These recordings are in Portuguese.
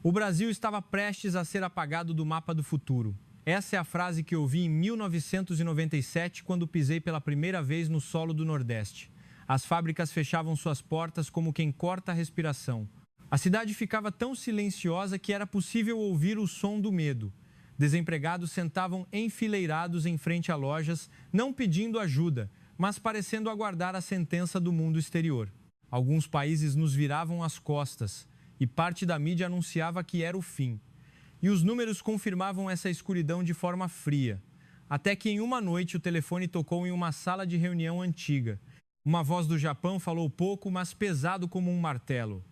O Brasil estava prestes a ser apagado do mapa do futuro. Essa é a frase que eu vi em 1997, quando pisei pela primeira vez no solo do Nordeste. As fábricas fechavam suas portas como quem corta a respiração. A cidade ficava tão silenciosa que era possível ouvir o som do medo. Desempregados sentavam enfileirados em frente a lojas, não pedindo ajuda, mas parecendo aguardar a sentença do mundo exterior. Alguns países nos viravam as costas e parte da mídia anunciava que era o fim. E os números confirmavam essa escuridão de forma fria. Até que em uma noite o telefone tocou em uma sala de reunião antiga. Uma voz do Japão falou pouco, mas pesado como um martelo.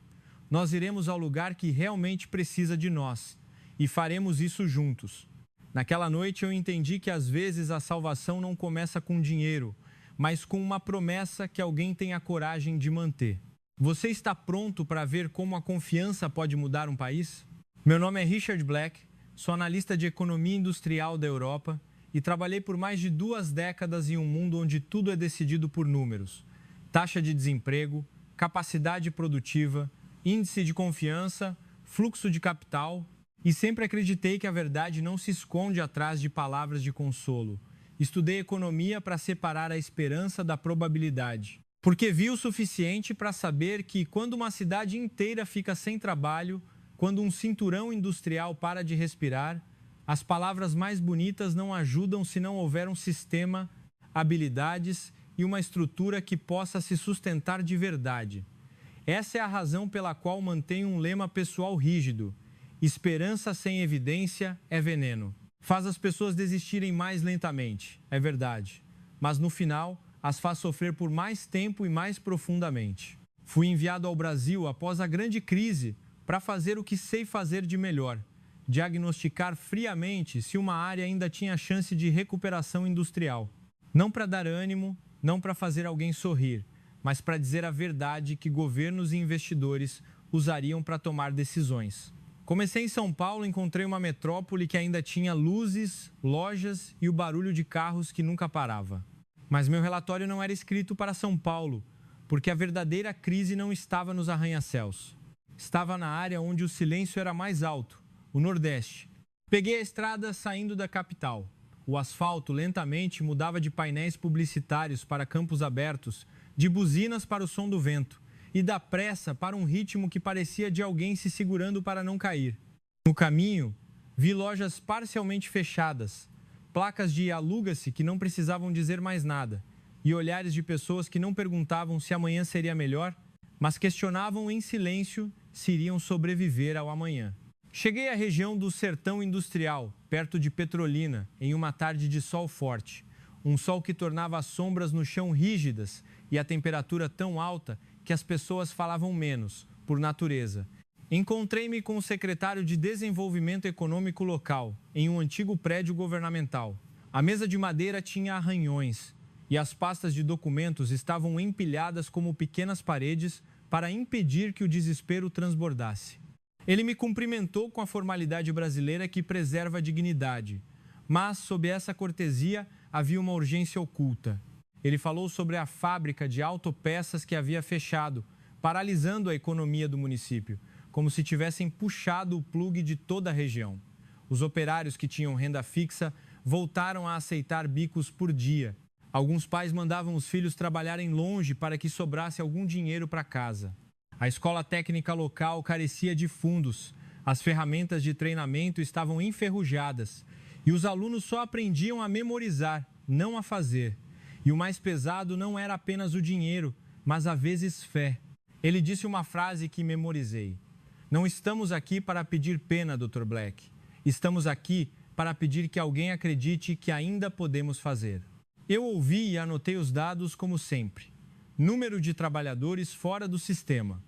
Nós iremos ao lugar que realmente precisa de nós e faremos isso juntos. Naquela noite eu entendi que às vezes a salvação não começa com dinheiro, mas com uma promessa que alguém tem a coragem de manter. Você está pronto para ver como a confiança pode mudar um país? Meu nome é Richard Black, sou analista de economia industrial da Europa e trabalhei por mais de 2 décadas em um mundo onde tudo é decidido por números. Taxa de desemprego, capacidade produtiva, índice de confiança, fluxo de capital. E sempre acreditei que a verdade não se esconde atrás de palavras de consolo. Estudei economia para separar a esperança da probabilidade. Porque vi o suficiente para saber que quando uma cidade inteira fica sem trabalho, quando um cinturão industrial para de respirar, as palavras mais bonitas não ajudam se não houver um sistema, habilidades e uma estrutura que possa se sustentar de verdade. Essa é a razão pela qual mantenho um lema pessoal rígido: esperança sem evidência é veneno. Faz as pessoas desistirem mais lentamente, é verdade, mas no final as faz sofrer por mais tempo e mais profundamente. Fui enviado ao Brasil após a grande crise para fazer o que sei fazer de melhor: diagnosticar friamente se uma área ainda tinha chance de recuperação industrial. Não para dar ânimo, não para fazer alguém sorrir, mas para dizer a verdade que governos e investidores usariam para tomar decisões. Comecei em São Paulo e encontrei uma metrópole que ainda tinha luzes, lojas e o barulho de carros que nunca parava. Mas meu relatório não era escrito para São Paulo, porque a verdadeira crise não estava nos arranha-céus. Estava na área onde o silêncio era mais alto, o Nordeste. Peguei a estrada saindo da capital. O asfalto lentamente mudava de painéis publicitários para campos abertos, de buzinas para o som do vento e da pressa para um ritmo que parecia de alguém se segurando para não cair. No caminho, vi lojas parcialmente fechadas, placas de aluga-se que não precisavam dizer mais nada e olhares de pessoas que não perguntavam se amanhã seria melhor, mas questionavam em silêncio se iriam sobreviver ao amanhã. Cheguei à região do Sertão Industrial, perto de Petrolina, em uma tarde de sol forte. Um sol que tornava as sombras no chão rígidas e a temperatura tão alta que as pessoas falavam menos, por natureza. Encontrei-me com o secretário de Desenvolvimento Econômico local, em um antigo prédio governamental. A mesa de madeira tinha arranhões e as pastas de documentos estavam empilhadas como pequenas paredes para impedir que o desespero transbordasse. Ele me cumprimentou com a formalidade brasileira que preserva a dignidade, mas, sob essa cortesia, havia uma urgência oculta. Ele falou sobre a fábrica de autopeças que havia fechado, paralisando a economia do município, como se tivessem puxado o plugue de toda a região. Os operários que tinham renda fixa voltaram a aceitar bicos por dia. Alguns pais mandavam os filhos trabalharem longe para que sobrasse algum dinheiro para casa. A escola técnica local carecia de fundos, as ferramentas de treinamento estavam enferrujadas e os alunos só aprendiam a memorizar, não a fazer. E o mais pesado não era apenas o dinheiro, mas às vezes fé. Ele disse uma frase que memorizei: não estamos aqui para pedir pena, Dr. Black. Estamos aqui para pedir que alguém acredite que ainda podemos fazer. Eu ouvi e anotei os dados como sempre. Número de trabalhadores fora do sistema,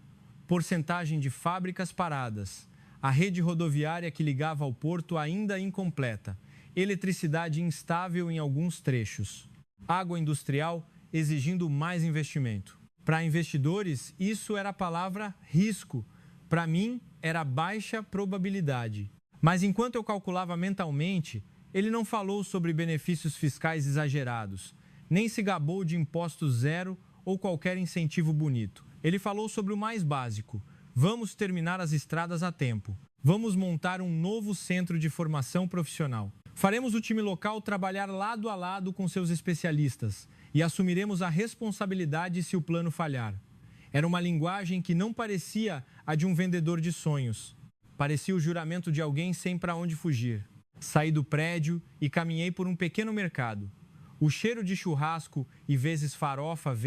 porcentagem de fábricas paradas, a rede rodoviária que ligava ao porto ainda incompleta, eletricidade instável em alguns trechos, água industrial exigindo mais investimento. Para investidores, isso era a palavra risco. Para mim, era baixa probabilidade. Mas enquanto eu calculava mentalmente, ele não falou sobre benefícios fiscais exagerados, nem se gabou de imposto zero ou qualquer incentivo bonito. Ele falou sobre o mais básico: vamos terminar as estradas a tempo. Vamos montar um novo centro de formação profissional. Faremos o time local trabalhar lado a lado com seus especialistas e assumiremos a responsabilidade se o plano falhar. Era uma linguagem que não parecia a de um vendedor de sonhos. Parecia o juramento de alguém sem para onde fugir. Saí do prédio e caminhei por um pequeno mercado. O cheiro de churrasco e vezes farofa,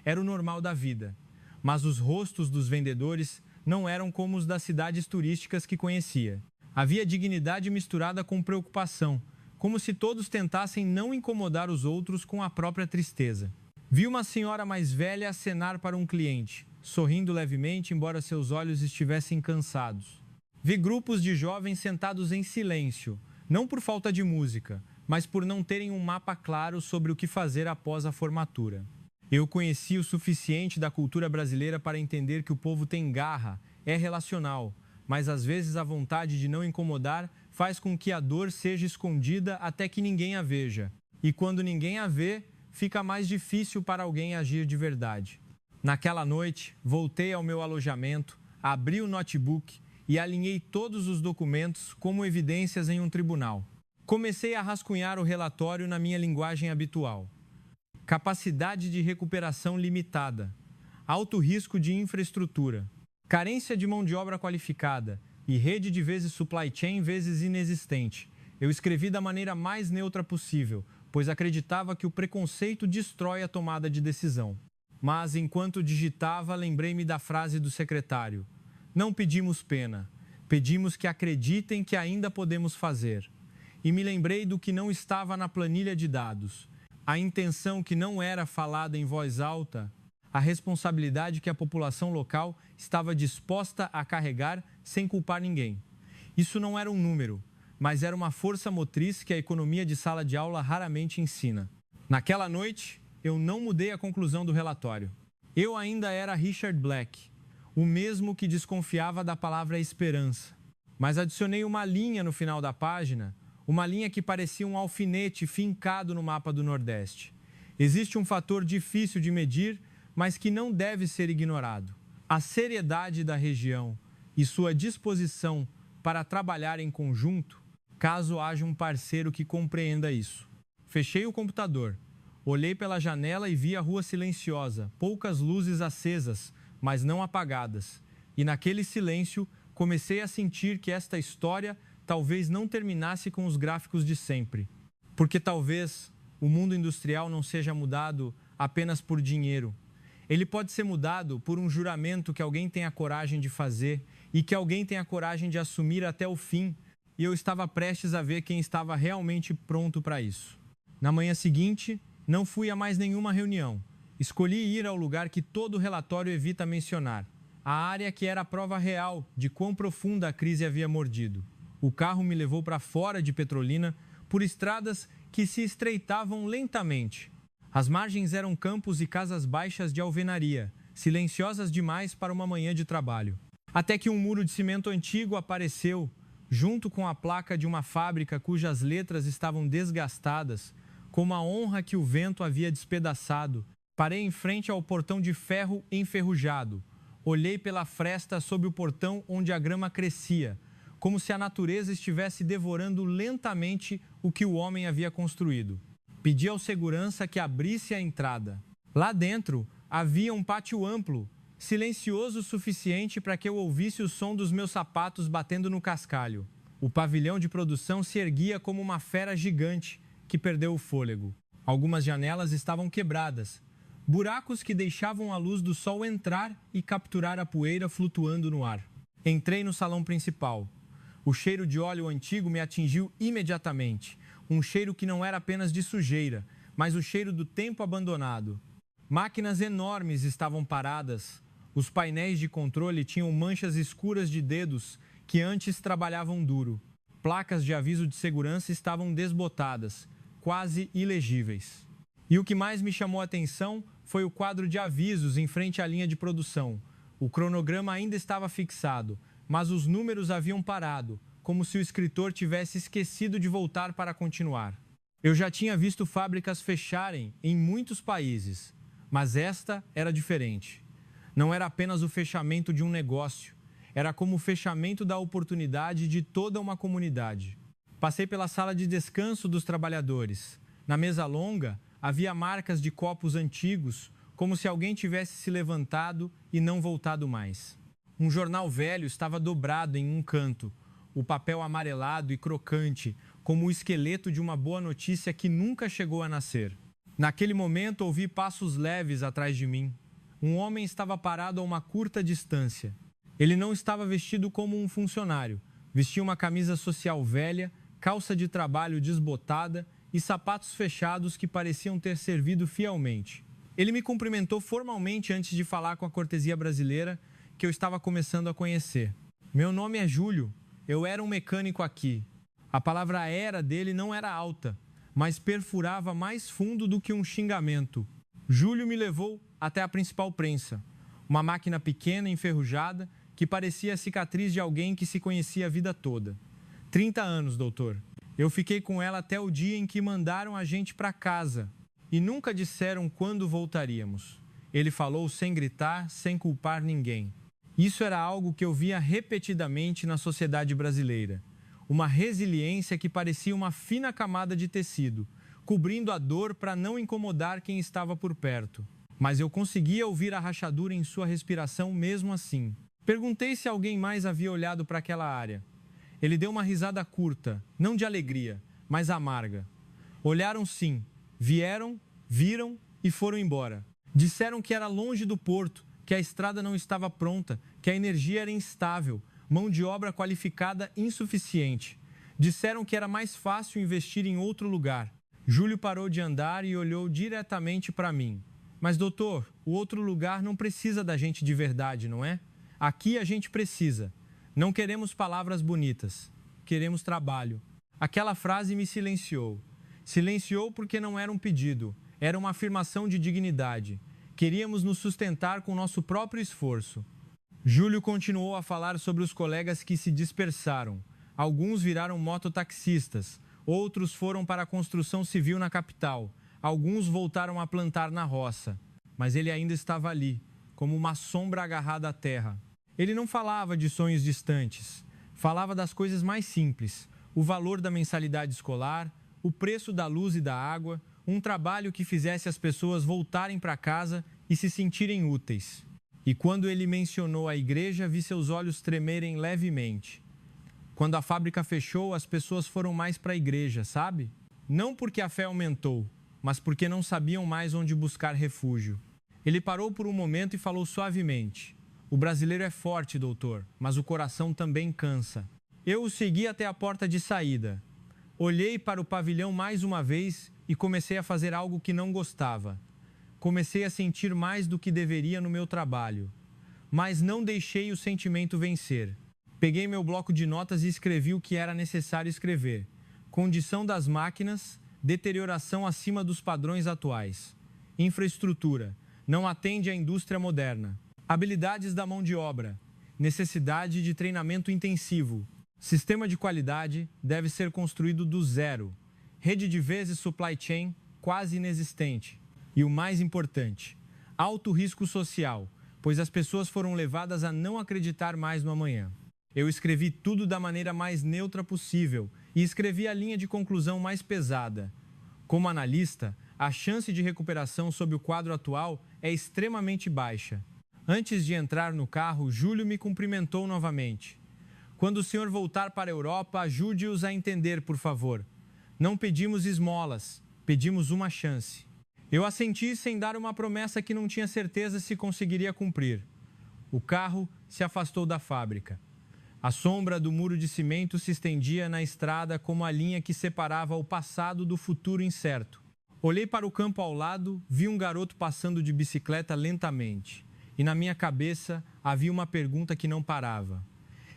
era o normal da vida. Mas os rostos dos vendedores não eram como os das cidades turísticas que conhecia. Havia dignidade misturada com preocupação, como se todos tentassem não incomodar os outros com a própria tristeza. Vi uma senhora mais velha acenar para um cliente, sorrindo levemente, embora seus olhos estivessem cansados. Vi grupos de jovens sentados em silêncio, não por falta de música, mas por não terem um mapa claro sobre o que fazer após a formatura. Eu conheci o suficiente da cultura brasileira para entender que o povo tem garra, é relacional, mas às vezes a vontade de não incomodar faz com que a dor seja escondida até que ninguém a veja. E quando ninguém a vê, fica mais difícil para alguém agir de verdade. Naquela noite, voltei ao meu alojamento, abri o notebook e alinhei todos os documentos como evidências em um tribunal. Comecei a rascunhar o relatório na minha linguagem habitual. Capacidade de recuperação limitada, alto risco de infraestrutura, carência de mão de obra qualificada e rede de vezes supply chain vezes inexistente. Eu escrevi da maneira mais neutra possível, pois acreditava que o preconceito destrói a tomada de decisão. Mas, enquanto digitava, lembrei-me da frase do secretário. Não pedimos pena, pedimos que acreditem que ainda podemos fazer. E me lembrei do que não estava na planilha de dados. A intenção que não era falada em voz alta, a responsabilidade que a população local estava disposta a carregar sem culpar ninguém. Isso não era um número, mas era uma força motriz que a economia de sala de aula raramente ensina. Naquela noite, eu não mudei a conclusão do relatório. Eu ainda era Richard Black, o mesmo que desconfiava da palavra esperança. Mas adicionei uma linha no final da página, uma linha que parecia um alfinete fincado no mapa do Nordeste. Existe um fator difícil de medir, mas que não deve ser ignorado. A seriedade da região e sua disposição para trabalhar em conjunto, caso haja um parceiro que compreenda isso. Fechei o computador, olhei pela janela e vi a rua silenciosa, poucas luzes acesas, mas não apagadas. E naquele silêncio, comecei a sentir que esta história talvez não terminasse com os gráficos de sempre. Porque talvez o mundo industrial não seja mudado apenas por dinheiro. Ele pode ser mudado por um juramento que alguém tenha coragem de fazer e que alguém tenha coragem de assumir até o fim. E eu estava prestes a ver quem estava realmente pronto para isso. Na manhã seguinte, não fui a mais nenhuma reunião. Escolhi ir ao lugar que todo relatório evita mencionar, a área que era a prova real de quão profunda a crise havia mordido. O carro me levou para fora de Petrolina por estradas que se estreitavam lentamente. As margens eram campos e casas baixas de alvenaria, silenciosas demais para uma manhã de trabalho. Até que um muro de cimento antigo apareceu, junto com a placa de uma fábrica cujas letras estavam desgastadas, como a honra que o vento havia despedaçado. Parei em frente ao portão de ferro enferrujado. Olhei pela fresta sob o portão onde a grama crescia, como se a natureza estivesse devorando lentamente o que o homem havia construído. Pedi ao segurança que abrisse a entrada. Lá dentro havia um pátio amplo, silencioso o suficiente para que eu ouvisse o som dos meus sapatos batendo no cascalho. O pavilhão de produção se erguia como uma fera gigante que perdeu o fôlego. Algumas janelas estavam quebradas, buracos que deixavam a luz do sol entrar e capturar a poeira flutuando no ar. Entrei no salão principal. O cheiro de óleo antigo me atingiu imediatamente. Um cheiro que não era apenas de sujeira, mas o cheiro do tempo abandonado. Máquinas enormes estavam paradas. Os painéis de controle tinham manchas escuras de dedos que antes trabalhavam duro. Placas de aviso de segurança estavam desbotadas, quase ilegíveis. E o que mais me chamou a atenção foi o quadro de avisos em frente à linha de produção. O cronograma ainda estava fixado, mas os números haviam parado, como se o escritor tivesse esquecido de voltar para continuar. Eu já tinha visto fábricas fecharem em muitos países, mas esta era diferente. Não era apenas o fechamento de um negócio, Era como o fechamento da oportunidade de toda uma comunidade. Passei pela sala de descanso dos trabalhadores. Na mesa longa, havia marcas de copos antigos, como se alguém tivesse se levantado e não voltado mais. Um jornal velho estava dobrado em um canto, o papel amarelado e crocante, como o esqueleto de uma boa notícia que nunca chegou a nascer. Naquele momento, ouvi passos leves atrás de mim. Um homem estava parado a uma curta distância. Ele não estava vestido como um funcionário. Vestia uma camisa social velha, calça de trabalho desbotada e sapatos fechados que pareciam ter servido fielmente. Ele me cumprimentou formalmente antes de falar com a cortesia brasileira que eu estava começando a conhecer. Meu nome é Júlio. Eu era um mecânico aqui. A palavra "era" dele não era alta, mas perfurava mais fundo do que um xingamento. Júlio me levou até a principal prensa, uma máquina pequena, enferrujada, que parecia a cicatriz de alguém que se conhecia a vida toda. 30 anos, doutor. Eu fiquei com ela até o dia em que mandaram a gente para casa e nunca disseram quando voltaríamos. Ele falou sem gritar, sem culpar ninguém. Isso era algo que eu via repetidamente na sociedade brasileira. Uma resiliência que parecia uma fina camada de tecido, cobrindo a dor para não incomodar quem estava por perto. Mas eu conseguia ouvir a rachadura em sua respiração mesmo assim. Perguntei se alguém mais havia olhado para aquela área. Ele deu uma risada curta, não de alegria, mas amarga. Olharam sim, vieram, viram e foram embora. Disseram que era longe do porto, que a estrada não estava pronta, que a energia era instável, mão de obra qualificada insuficiente. Disseram que era mais fácil investir em outro lugar. Júlio parou de andar e olhou diretamente para mim. Mas, doutor, o outro lugar não precisa da gente de verdade, não é? Aqui a gente precisa. Não queremos palavras bonitas. Queremos trabalho. Aquela frase me silenciou. Silenciou porque não era um pedido, era uma afirmação de dignidade. Queríamos nos sustentar com nosso próprio esforço. Júlio continuou a falar sobre os colegas que se dispersaram. Alguns viraram mototaxistas, outros foram para a construção civil na capital, alguns voltaram a plantar na roça. Mas ele ainda estava ali, como uma sombra agarrada à terra. Ele não falava de sonhos distantes, falava das coisas mais simples, o valor da mensalidade escolar, o preço da luz e da água, um trabalho que fizesse as pessoas voltarem para casa e se sentirem úteis. E quando ele mencionou a igreja, vi seus olhos tremerem levemente. Quando a fábrica fechou, as pessoas foram mais para a igreja, sabe? Não porque a fé aumentou, mas porque não sabiam mais onde buscar refúgio. Ele parou por um momento e falou suavemente. O brasileiro é forte, doutor, mas o coração também cansa. Eu o segui até a porta de saída. Olhei para o pavilhão mais uma vez e comecei a fazer algo que não gostava. Comecei a sentir mais do que deveria no meu trabalho. Mas não deixei o sentimento vencer. Peguei meu bloco de notas e escrevi o que era necessário escrever. Condição das máquinas, deterioração acima dos padrões atuais. Infraestrutura, não atende à indústria moderna. Habilidades da mão de obra, necessidade de treinamento intensivo. Sistema de qualidade deve ser construído do zero. Rede de vezes supply chain quase inexistente. E o mais importante, alto risco social, pois as pessoas foram levadas a não acreditar mais no amanhã. Eu escrevi tudo da maneira mais neutra possível e escrevi a linha de conclusão mais pesada. Como analista, a chance de recuperação sob o quadro atual é extremamente baixa. Antes de entrar no carro, Júlio me cumprimentou novamente. Quando o senhor voltar para a Europa, ajude-os a entender, por favor. Não pedimos esmolas, pedimos uma chance. Eu assenti sem dar uma promessa que não tinha certeza se conseguiria cumprir. O carro se afastou da fábrica. A sombra do muro de cimento se estendia na estrada como a linha que separava o passado do futuro incerto. Olhei para o campo ao lado, vi um garoto passando de bicicleta lentamente. E na minha cabeça havia uma pergunta que não parava.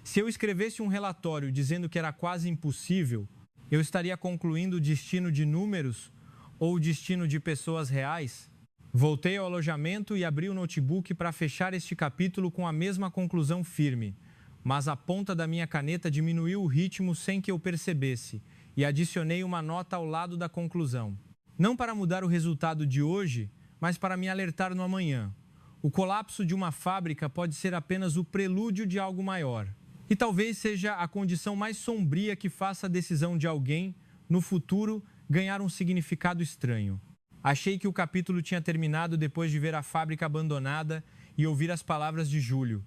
Se eu escrevesse um relatório dizendo que era quase impossível, eu estaria concluindo o destino de números ou o destino de pessoas reais? Voltei ao alojamento e abri o notebook para fechar este capítulo com a mesma conclusão firme. Mas a ponta da minha caneta diminuiu o ritmo sem que eu percebesse e adicionei uma nota ao lado da conclusão. Não para mudar o resultado de hoje, mas para me alertar no amanhã. O colapso de uma fábrica pode ser apenas o prelúdio de algo maior. E talvez seja a condição mais sombria que faça a decisão de alguém, no futuro, ganhar um significado estranho. Achei que o capítulo tinha terminado depois de ver a fábrica abandonada e ouvir as palavras de Júlio.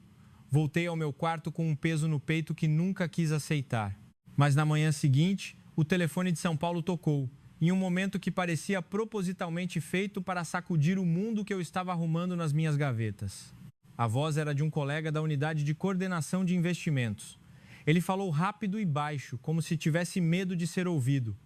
Voltei ao meu quarto com um peso no peito que nunca quis aceitar. Mas na manhã seguinte, o telefone de São Paulo tocou, em um momento que parecia propositalmente feito para sacudir o mundo que eu estava arrumando nas minhas gavetas. A voz era de um colega da unidade de coordenação de investimentos. Ele falou rápido e baixo, como se tivesse medo de ser ouvido.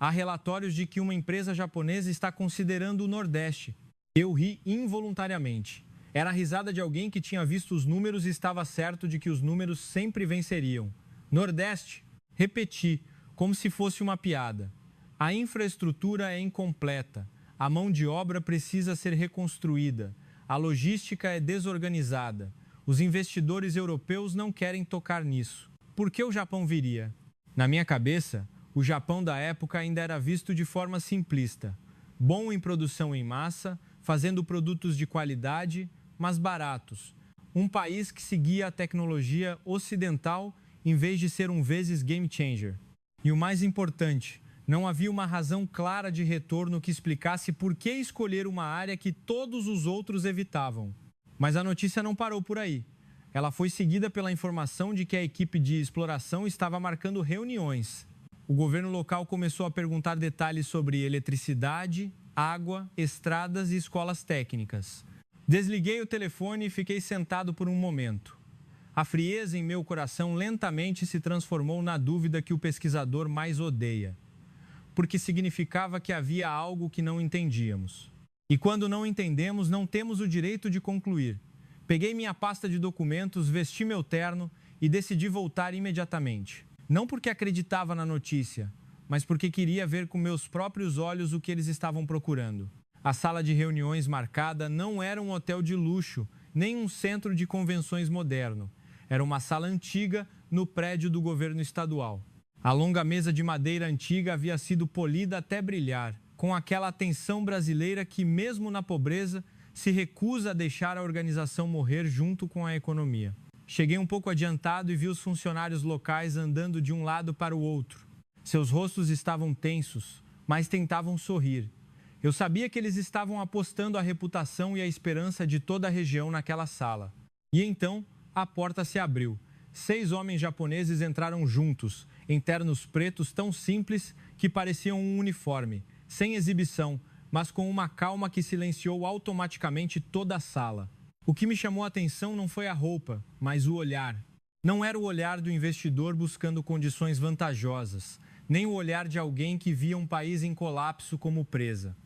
Há relatórios de que uma empresa japonesa está considerando o Nordeste. Eu ri involuntariamente. Era a risada de alguém que tinha visto os números e estava certo de que os números sempre venceriam. Nordeste? Repeti, como se fosse uma piada. A infraestrutura é incompleta. A mão de obra precisa ser reconstruída. A logística é desorganizada. Os investidores europeus não querem tocar nisso. Por que o Japão viria? Na minha cabeça, o Japão da época ainda era visto de forma simplista. Bom em produção em massa, fazendo produtos de qualidade, mas baratos. Um país que seguia a tecnologia ocidental em vez de ser um vezes game changer. E o mais importante, não havia uma razão clara de retorno que explicasse por que escolher uma área que todos os outros evitavam. Mas a notícia não parou por aí. Ela foi seguida pela informação de que a equipe de exploração estava marcando reuniões. O governo local começou a perguntar detalhes sobre eletricidade, água, estradas e escolas técnicas. Desliguei o telefone e fiquei sentado por um momento. A frieza em meu coração lentamente se transformou na dúvida que o pesquisador mais odeia, porque significava que havia algo que não entendíamos. E quando não entendemos, não temos o direito de concluir. Peguei minha pasta de documentos, vesti meu terno e decidi voltar imediatamente. Não porque acreditava na notícia, mas porque queria ver com meus próprios olhos o que eles estavam procurando. A sala de reuniões marcada não era um hotel de luxo, nem um centro de convenções moderno. Era uma sala antiga no prédio do governo estadual. A longa mesa de madeira antiga havia sido polida até brilhar, com aquela atenção brasileira que, mesmo na pobreza, se recusa a deixar a organização morrer junto com a economia. Cheguei um pouco adiantado e vi os funcionários locais andando de um lado para o outro. Seus rostos estavam tensos, mas tentavam sorrir. Eu sabia que eles estavam apostando a reputação e a esperança de toda a região naquela sala. E então, a porta se abriu. 6 homens japoneses entraram juntos, em ternos pretos tão simples que pareciam um uniforme, sem exibição, mas com uma calma que silenciou automaticamente toda a sala. O que me chamou a atenção não foi a roupa, mas o olhar. Não era o olhar do investidor buscando condições vantajosas, nem o olhar de alguém que via um país em colapso como presa.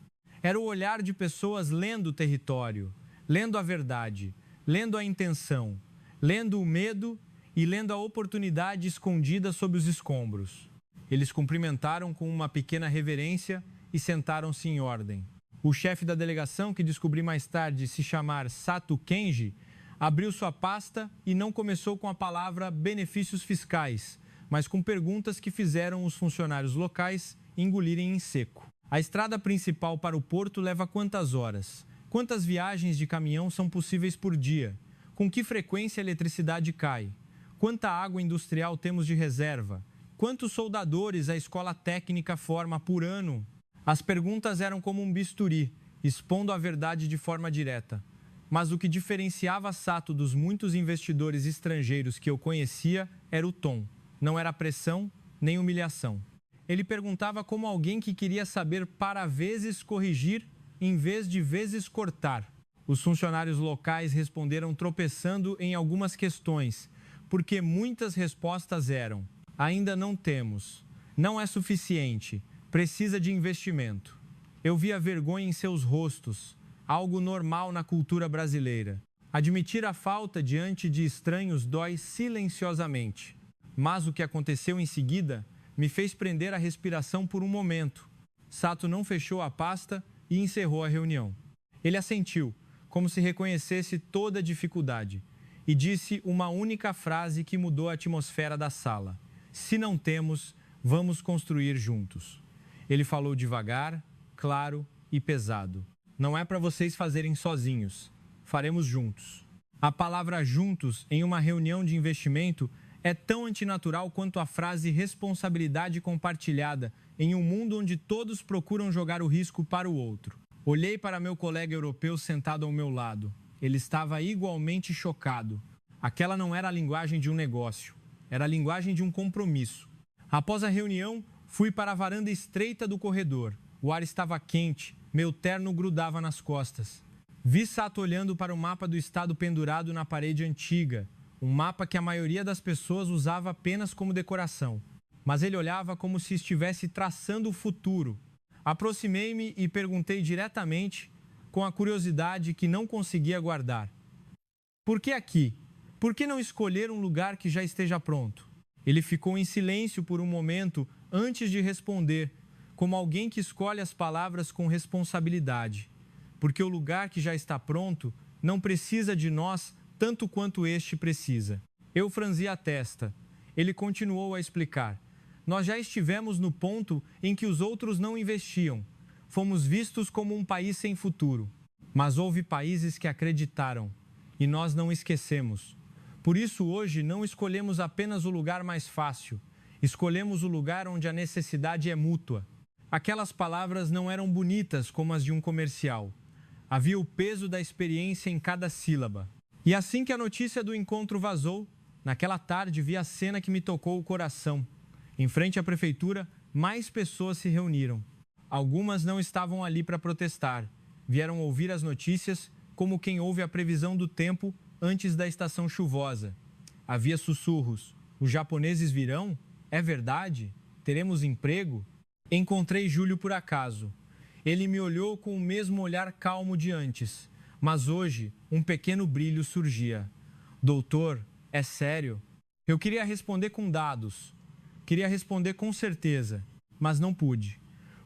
Era o olhar de pessoas lendo o território, lendo a verdade, lendo a intenção, lendo o medo e lendo a oportunidade escondida sob os escombros. Eles cumprimentaram com uma pequena reverência e sentaram-se em ordem. O chefe da delegação, que descobri mais tarde se chamar Sato Kenji, abriu sua pasta e não começou com a palavra benefícios fiscais, mas com perguntas que fizeram os funcionários locais engolirem em seco. A estrada principal para o porto leva quantas horas? Quantas viagens de caminhão são possíveis por dia? Com que frequência a eletricidade cai? Quanta água industrial temos de reserva? Quantos soldadores a escola técnica forma por ano? As perguntas eram como um bisturi, expondo a verdade de forma direta. Mas o que diferenciava Sato dos muitos investidores estrangeiros que eu conhecia era o tom. Não era pressão, nem humilhação. Ele perguntava como alguém que queria saber para vezes corrigir, em vez de vezes cortar. Os funcionários locais responderam tropeçando em algumas questões, porque muitas respostas eram: ainda não temos, não é suficiente, precisa de investimento. Eu via vergonha em seus rostos, algo normal na cultura brasileira. Admitir a falta diante de estranhos dói silenciosamente. Mas o que aconteceu em seguida me fez prender a respiração por um momento. Sato não fechou a pasta e encerrou a reunião. Ele assentiu, como se reconhecesse toda a dificuldade, e disse uma única frase que mudou a atmosfera da sala: se não temos, vamos construir juntos. Ele falou devagar, claro e pesado. Não é para vocês fazerem sozinhos. faremos juntos. A palavra juntos em uma reunião de investimento é tão antinatural quanto a frase responsabilidade compartilhada em um mundo onde todos procuram jogar o risco para o outro. Olhei para meu colega europeu sentado ao meu lado. Ele estava igualmente chocado. Aquela não era a linguagem de um negócio, era a linguagem de um compromisso. Após a reunião, fui para a varanda estreita do corredor. O ar estava quente, meu terno grudava nas costas. Vi Sato olhando para o mapa do estado pendurado na parede antiga, um mapa que a maioria das pessoas usava apenas como decoração. Mas ele olhava como se estivesse traçando o futuro. Aproximei-me e perguntei diretamente, com a curiosidade que não conseguia guardar. Por que aqui? Por que não escolher um lugar que já esteja pronto? Ele ficou em silêncio por um momento antes de responder, como alguém que escolhe as palavras com responsabilidade. Porque o lugar que já está pronto não precisa de nós tanto quanto este precisa. Eu franzi a testa. Ele continuou a explicar. Nós já estivemos no ponto em que os outros não investiam. Fomos vistos como um país sem futuro. Mas houve países que acreditaram. E nós não esquecemos. Por isso, hoje, não escolhemos apenas o lugar mais fácil. Escolhemos o lugar onde a necessidade é mútua. Aquelas palavras não eram bonitas como as de um comercial. Havia o peso da experiência em cada sílaba. E assim que a notícia do encontro vazou, naquela tarde vi a cena que me tocou o coração. Em frente à prefeitura, mais pessoas se reuniram. Algumas não estavam ali para protestar. Vieram ouvir as notícias como quem ouve a previsão do tempo antes da estação chuvosa. Havia sussurros. Os japoneses virão? É verdade? Teremos emprego? Encontrei Júlio por acaso. Ele me olhou com o mesmo olhar calmo de antes, mas hoje um pequeno brilho surgia. Doutor, é sério? Eu queria responder com dados, queria responder com certeza, mas não pude,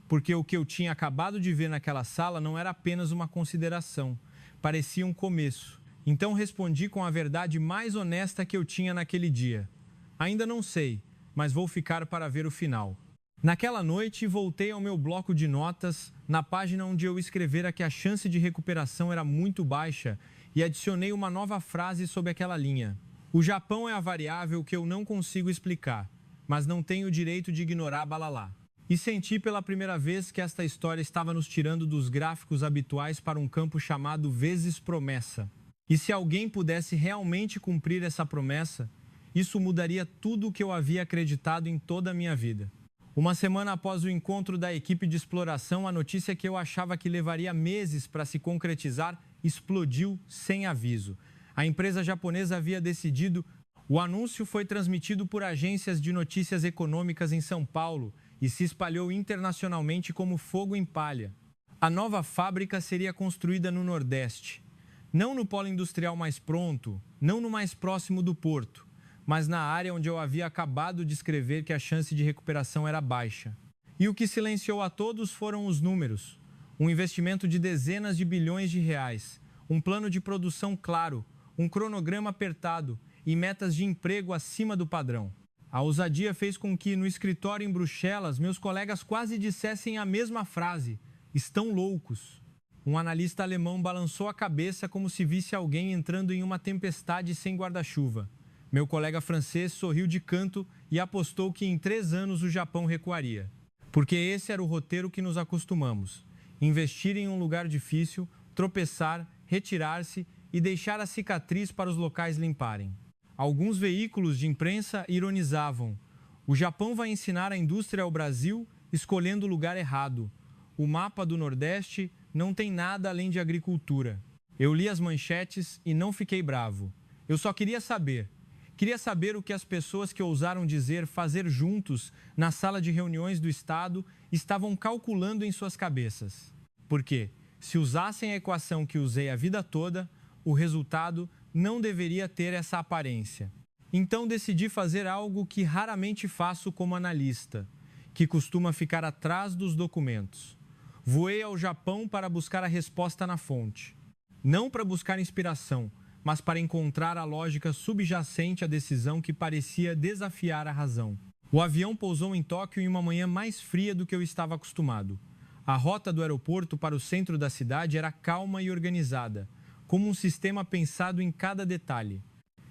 porque o que eu tinha acabado de ver naquela sala não era apenas uma consideração, parecia um começo. Então respondi com a verdade mais honesta que eu tinha naquele dia. Ainda não sei, mas vou ficar para ver o final. Naquela noite, voltei ao meu bloco de notas, na página onde eu escrevera que a chance de recuperação era muito baixa e adicionei uma nova frase sob aquela linha. O Japão é a variável que eu não consigo explicar, mas não tenho o direito de ignorar Balalá. E senti pela primeira vez que esta história estava nos tirando dos gráficos habituais para um campo chamado vezes promessa. E se alguém pudesse realmente cumprir essa promessa, isso mudaria tudo o que eu havia acreditado em toda a minha vida. Uma semana após o encontro da equipe de exploração, a notícia que eu achava que levaria meses para se concretizar explodiu sem aviso. A empresa japonesa havia decidido. O anúncio foi transmitido por agências de notícias econômicas em São Paulo e se espalhou internacionalmente como fogo em palha. A nova fábrica seria construída no Nordeste. Não no polo industrial mais pronto, não no mais próximo do porto, mas na área onde eu havia acabado de escrever que a chance de recuperação era baixa. E o que silenciou a todos foram os números. Um investimento de dezenas de bilhões de reais, um plano de produção claro, um cronograma apertado e metas de emprego acima do padrão. A ousadia fez com que, no escritório em Bruxelas, meus colegas quase dissessem a mesma frase: estão loucos. Um analista alemão balançou a cabeça como se visse alguém entrando em uma tempestade sem guarda-chuva. Meu colega francês sorriu de canto e apostou que em 3 anos o Japão recuaria. Porque esse era o roteiro que nos acostumamos. Investir em um lugar difícil, tropeçar, retirar-se e deixar a cicatriz para os locais limparem. Alguns veículos de imprensa ironizavam. O Japão vai ensinar a indústria ao Brasil escolhendo o lugar errado. O mapa do Nordeste não tem nada além de agricultura. Eu li as manchetes e não fiquei bravo. Eu só queria saber. Queria saber o que as pessoas que ousaram dizer fazer juntos na sala de reuniões do Estado estavam calculando em suas cabeças. Porque, se usassem a equação que usei a vida toda, o resultado não deveria ter essa aparência. Então decidi fazer algo que raramente faço como analista, que costuma ficar atrás dos documentos. Voei ao Japão para buscar a resposta na fonte. Não para buscar inspiração, mas para encontrar a lógica subjacente à decisão que parecia desafiar a razão. O avião pousou em Tóquio em uma manhã mais fria do que eu estava acostumado. A rota do aeroporto para o centro da cidade era calma e organizada, como um sistema pensado em cada detalhe.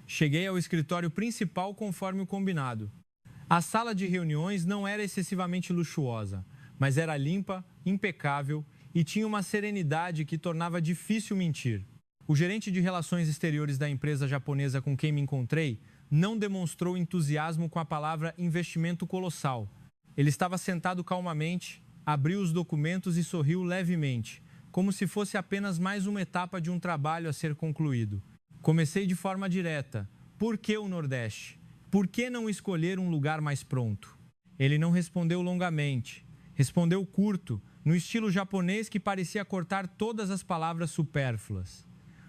Cheguei ao escritório principal conforme o combinado. A sala de reuniões não era excessivamente luxuosa, mas era limpa, impecável e tinha uma serenidade que tornava difícil mentir. O gerente de relações exteriores da empresa japonesa com quem me encontrei não demonstrou entusiasmo com a palavra investimento colossal. Ele estava sentado calmamente, abriu os documentos e sorriu levemente, como se fosse apenas mais uma etapa de um trabalho a ser concluído. Comecei de forma direta. Por que o Nordeste? Por que não escolher um lugar mais pronto? Ele não respondeu longamente. Respondeu curto, no estilo japonês que parecia cortar todas as palavras supérfluas.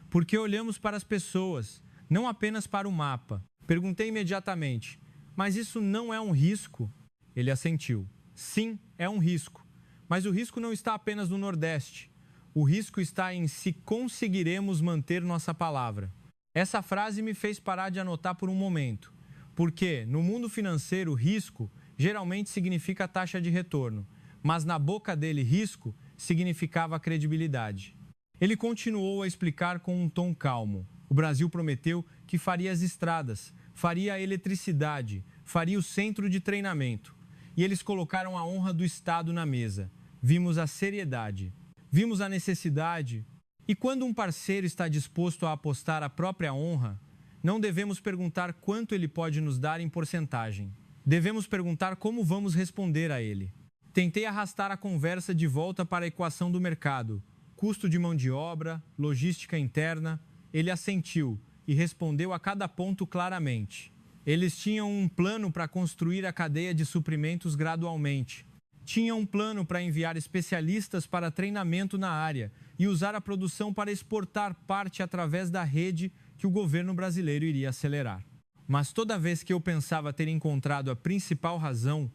Porque olhamos para as pessoas, não apenas para o mapa. Perguntei imediatamente, mas isso não é um risco? Ele assentiu. Sim, é um risco. Mas o risco não está apenas no Nordeste. O risco está em se conseguiremos manter nossa palavra. Essa frase me fez parar de anotar por um momento. Porque, no mundo financeiro, risco geralmente significa taxa de retorno. Mas na boca dele, risco significava credibilidade. Ele continuou a explicar com um tom calmo. O Brasil prometeu que faria as estradas, faria a eletricidade, faria o centro de treinamento. E eles colocaram a honra do Estado na mesa. Vimos a seriedade. Vimos a necessidade. E quando um parceiro está disposto a apostar a própria honra, não devemos perguntar quanto ele pode nos dar em porcentagem. Devemos perguntar como vamos responder a ele. Tentei arrastar a conversa de volta para a equação do mercado. Custo de mão de obra, logística interna. Ele assentiu e respondeu a cada ponto claramente. Eles tinham um plano para construir a cadeia de suprimentos gradualmente. Tinham um plano para enviar especialistas para treinamento na área e usar a produção para exportar parte através da rede que o governo brasileiro iria acelerar. Mas toda vez que eu pensava ter encontrado a principal razão,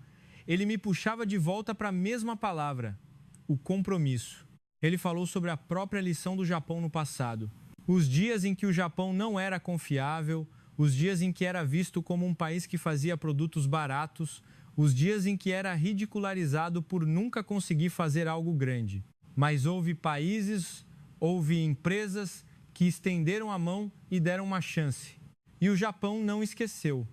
ele me puxava de volta para a mesma palavra, o compromisso. Ele falou sobre a própria lição do Japão no passado. Os dias em que o Japão não era confiável, os dias em que era visto como um país que fazia produtos baratos, os dias em que era ridicularizado por nunca conseguir fazer algo grande. Mas houve países, houve empresas que estenderam a mão e deram uma chance. E o Japão não esqueceu.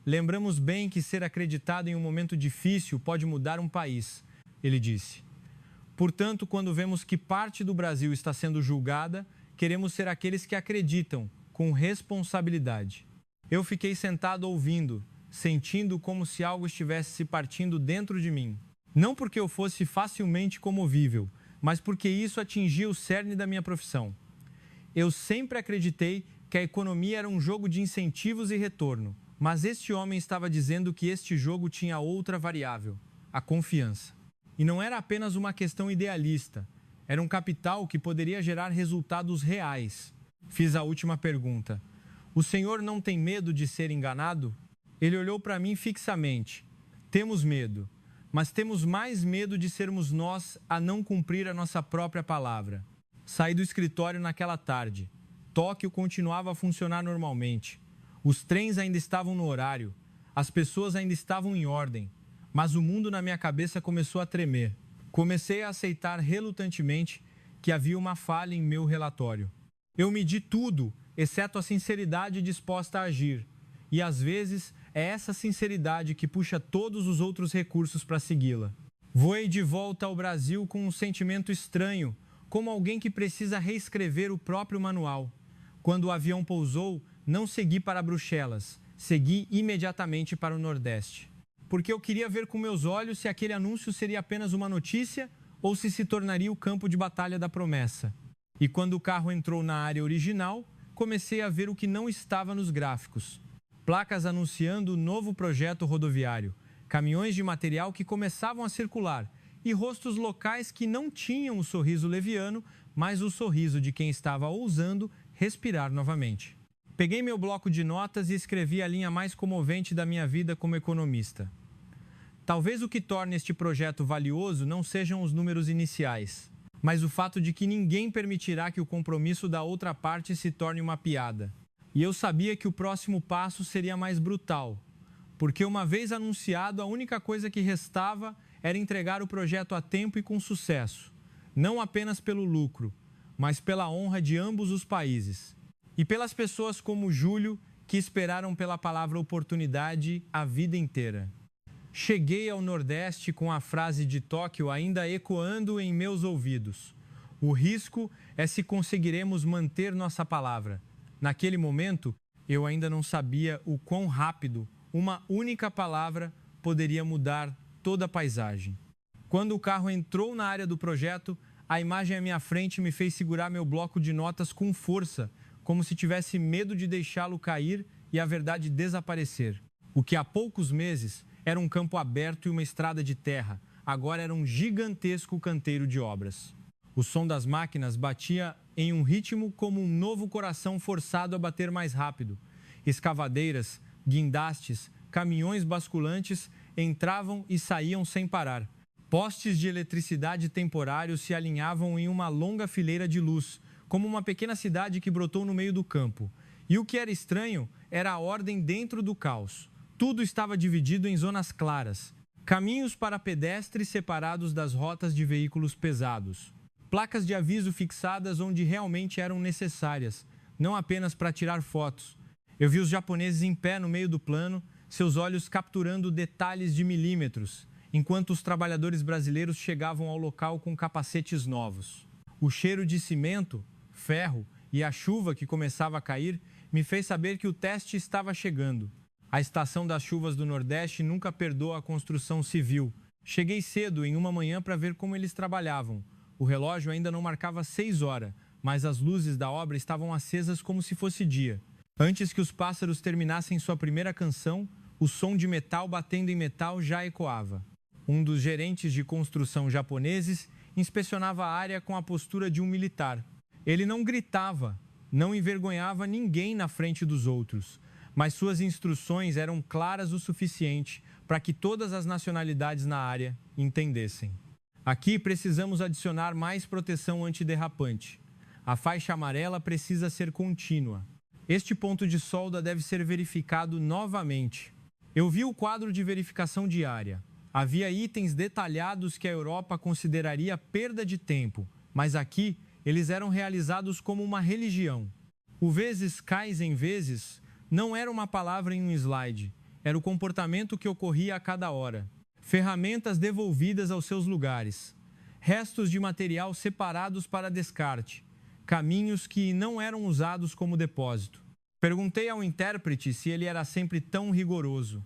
Lembramos bem que ser acreditado em um momento difícil pode mudar um país, ele disse. Portanto, quando vemos que parte do Brasil está sendo julgada, queremos ser aqueles que acreditam, com responsabilidade. Eu fiquei sentado ouvindo, sentindo como se algo estivesse se partindo dentro de mim. Não porque eu fosse facilmente comovível, mas porque isso atingia o cerne da minha profissão. Eu sempre acreditei que a economia era um jogo de incentivos e retorno, mas este homem estava dizendo que este jogo tinha outra variável, a confiança. E não era apenas uma questão idealista, era um capital que poderia gerar resultados reais. Fiz a última pergunta. O senhor não tem medo de ser enganado? Ele olhou para mim fixamente. Temos medo, mas temos mais medo de sermos nós a não cumprir a nossa própria palavra. Saí do escritório naquela tarde. Tóquio continuava a funcionar normalmente. Os trens ainda estavam no horário. As pessoas ainda estavam em ordem. Mas o mundo na minha cabeça começou a tremer. Comecei a aceitar relutantemente que havia uma falha em meu relatório. Eu medi tudo, exceto a sinceridade disposta a agir. E às vezes é essa sinceridade que puxa todos os outros recursos para segui-la. Voei de volta ao Brasil com um sentimento estranho, como alguém que precisa reescrever o próprio manual. Quando o avião pousou, não segui para Bruxelas, segui imediatamente para o Nordeste. Porque eu queria ver com meus olhos se aquele anúncio seria apenas uma notícia ou se tornaria o campo de batalha da promessa. E quando o carro entrou na área original, comecei a ver o que não estava nos gráficos. Placas anunciando o novo projeto rodoviário, caminhões de material que começavam a circular e rostos locais que não tinham o sorriso leviano, mas o sorriso de quem estava ousando respirar novamente. Peguei meu bloco de notas e escrevi a linha mais comovente da minha vida como economista. Talvez o que torne este projeto valioso não sejam os números iniciais, mas o fato de que ninguém permitirá que o compromisso da outra parte se torne uma piada. E eu sabia que o próximo passo seria mais brutal, porque uma vez anunciado, a única coisa que restava era entregar o projeto a tempo e com sucesso, não apenas pelo lucro, mas pela honra de ambos os países. E pelas pessoas como Júlio, que esperaram pela palavra oportunidade a vida inteira. Cheguei ao Nordeste com a frase de Tóquio ainda ecoando em meus ouvidos. O risco é se conseguiremos manter nossa palavra. Naquele momento, eu ainda não sabia o quão rápido uma única palavra poderia mudar toda a paisagem. Quando o carro entrou na área do projeto, a imagem à minha frente me fez segurar meu bloco de notas com força, como se tivesse medo de deixá-lo cair e a verdade desaparecer. O que há poucos meses era um campo aberto e uma estrada de terra, agora era um gigantesco canteiro de obras. O som das máquinas batia em um ritmo como um novo coração forçado a bater mais rápido. Escavadeiras, guindastes, caminhões basculantes entravam e saíam sem parar. Postes de eletricidade temporários se alinhavam em uma longa fileira de luz, como uma pequena cidade que brotou no meio do campo. E o que era estranho era a ordem dentro do caos. Tudo estava dividido em zonas claras. Caminhos para pedestres separados das rotas de veículos pesados. Placas de aviso fixadas onde realmente eram necessárias, não apenas para tirar fotos. Eu vi os japoneses em pé no meio do plano, seus olhos capturando detalhes de milímetros, enquanto os trabalhadores brasileiros chegavam ao local com capacetes novos. O cheiro de cimento, ferro e a chuva que começava a cair me fez saber que o teste estava chegando. A estação das chuvas do Nordeste nunca perdoa a construção civil. Cheguei cedo em uma manhã para ver como eles trabalhavam. O relógio ainda não marcava 6 horas, mas as luzes da obra estavam acesas como se fosse dia. Antes que os pássaros terminassem sua primeira canção, o som de metal batendo em metal já ecoava. Um dos gerentes de construção japoneses inspecionava a área com a postura de um militar. Ele não gritava, não envergonhava ninguém na frente dos outros, mas suas instruções eram claras o suficiente para que todas as nacionalidades na área entendessem. Aqui precisamos adicionar mais proteção antiderrapante. A faixa amarela precisa ser contínua. Este ponto de solda deve ser verificado novamente. Eu vi o quadro de verificação diária. Havia itens detalhados que a Europa consideraria perda de tempo, mas aqui eles eram realizados como uma religião. O vezes Kaizen vezes não era uma palavra em um slide, era o comportamento que ocorria a cada hora. Ferramentas devolvidas aos seus lugares, restos de material separados para descarte, caminhos que não eram usados como depósito. Perguntei ao intérprete se ele era sempre tão rigoroso.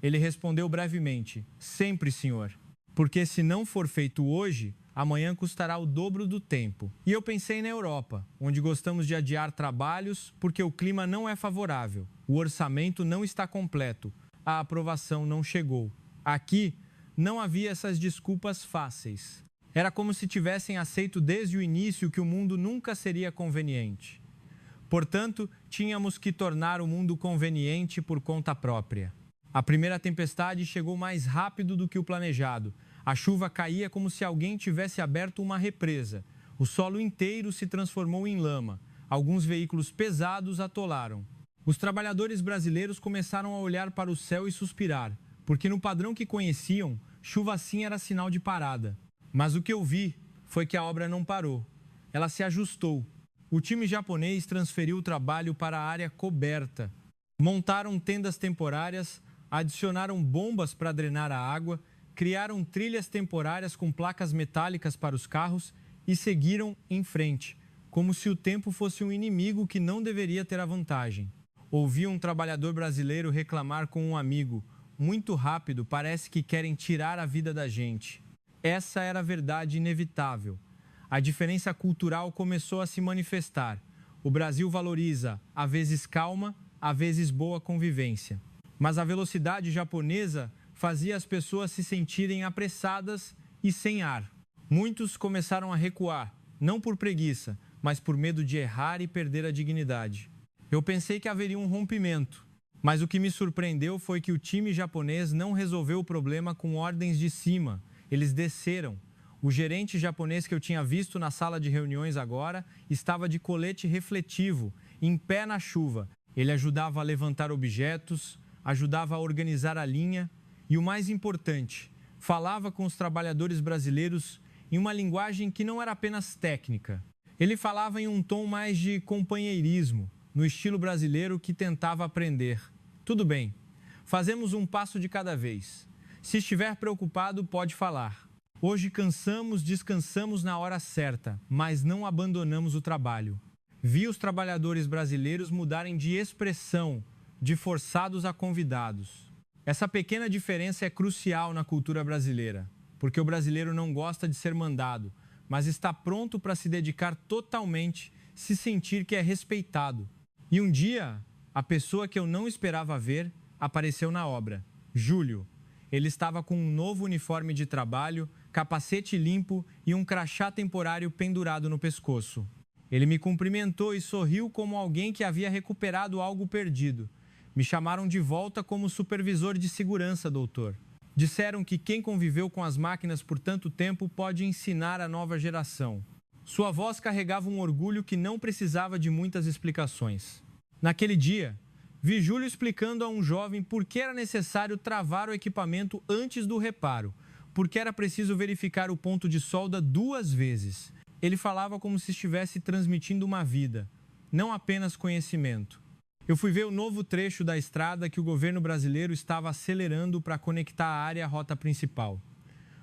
Ele respondeu brevemente: sempre, senhor. Porque se não for feito hoje, amanhã custará o dobro do tempo. E eu pensei na Europa, onde gostamos de adiar trabalhos porque o clima não é favorável, o orçamento não está completo, a aprovação não chegou. Aqui, não havia essas desculpas fáceis. Era como se tivessem aceito desde o início que o mundo nunca seria conveniente. Portanto, tínhamos que tornar o mundo conveniente por conta própria. A primeira tempestade chegou mais rápido do que o planejado. A chuva caía como se alguém tivesse aberto uma represa. O solo inteiro se transformou em lama. Alguns veículos pesados atolaram. Os trabalhadores brasileiros começaram a olhar para o céu e suspirar, porque no padrão que conheciam, chuva assim era sinal de parada. Mas o que eu vi foi que a obra não parou. Ela se ajustou. O time japonês transferiu o trabalho para a área coberta. Montaram tendas temporárias, adicionaram bombas para drenar a água, criaram trilhas temporárias com placas metálicas para os carros e seguiram em frente, como se o tempo fosse um inimigo que não deveria ter a vantagem. Ouvi um trabalhador brasileiro reclamar com um amigo: muito rápido, parece que querem tirar a vida da gente. Essa era a verdade inevitável. A diferença cultural começou a se manifestar. O Brasil valoriza, às vezes calma, às vezes boa convivência. Mas a velocidade japonesa fazia as pessoas se sentirem apressadas e sem ar. Muitos começaram a recuar, não por preguiça, mas por medo de errar e perder a dignidade. Eu pensei que haveria um rompimento, mas o que me surpreendeu foi que o time japonês não resolveu o problema com ordens de cima. Eles desceram. O gerente japonês que eu tinha visto na sala de reuniões agora estava de colete refletivo, em pé na chuva. Ele ajudava a levantar objetos, ajudava a organizar a linha e, o mais importante, falava com os trabalhadores brasileiros em uma linguagem que não era apenas técnica. Ele falava em um tom mais de companheirismo, no estilo brasileiro que tentava aprender. Tudo bem, fazemos um passo de cada vez. Se estiver preocupado, pode falar. Hoje cansamos, descansamos na hora certa, mas não abandonamos o trabalho. Vi os trabalhadores brasileiros mudarem de expressão, de forçados a convidados. Essa pequena diferença é crucial na cultura brasileira, porque o brasileiro não gosta de ser mandado, mas está pronto para se dedicar totalmente, se sentir que é respeitado. E um dia, a pessoa que eu não esperava ver apareceu na obra, Júlio. Ele estava com um novo uniforme de trabalho, capacete limpo e um crachá temporário pendurado no pescoço. Ele me cumprimentou e sorriu como alguém que havia recuperado algo perdido. Me chamaram de volta como supervisor de segurança, doutor. Disseram que quem conviveu com as máquinas por tanto tempo pode ensinar a nova geração. Sua voz carregava um orgulho que não precisava de muitas explicações. Naquele dia, vi Júlio explicando a um jovem por que era necessário travar o equipamento antes do reparo, porque era preciso verificar o ponto de solda 2 vezes. Ele falava como se estivesse transmitindo uma vida, não apenas conhecimento. Eu fui ver o novo trecho da estrada que o governo brasileiro estava acelerando para conectar a área à rota principal.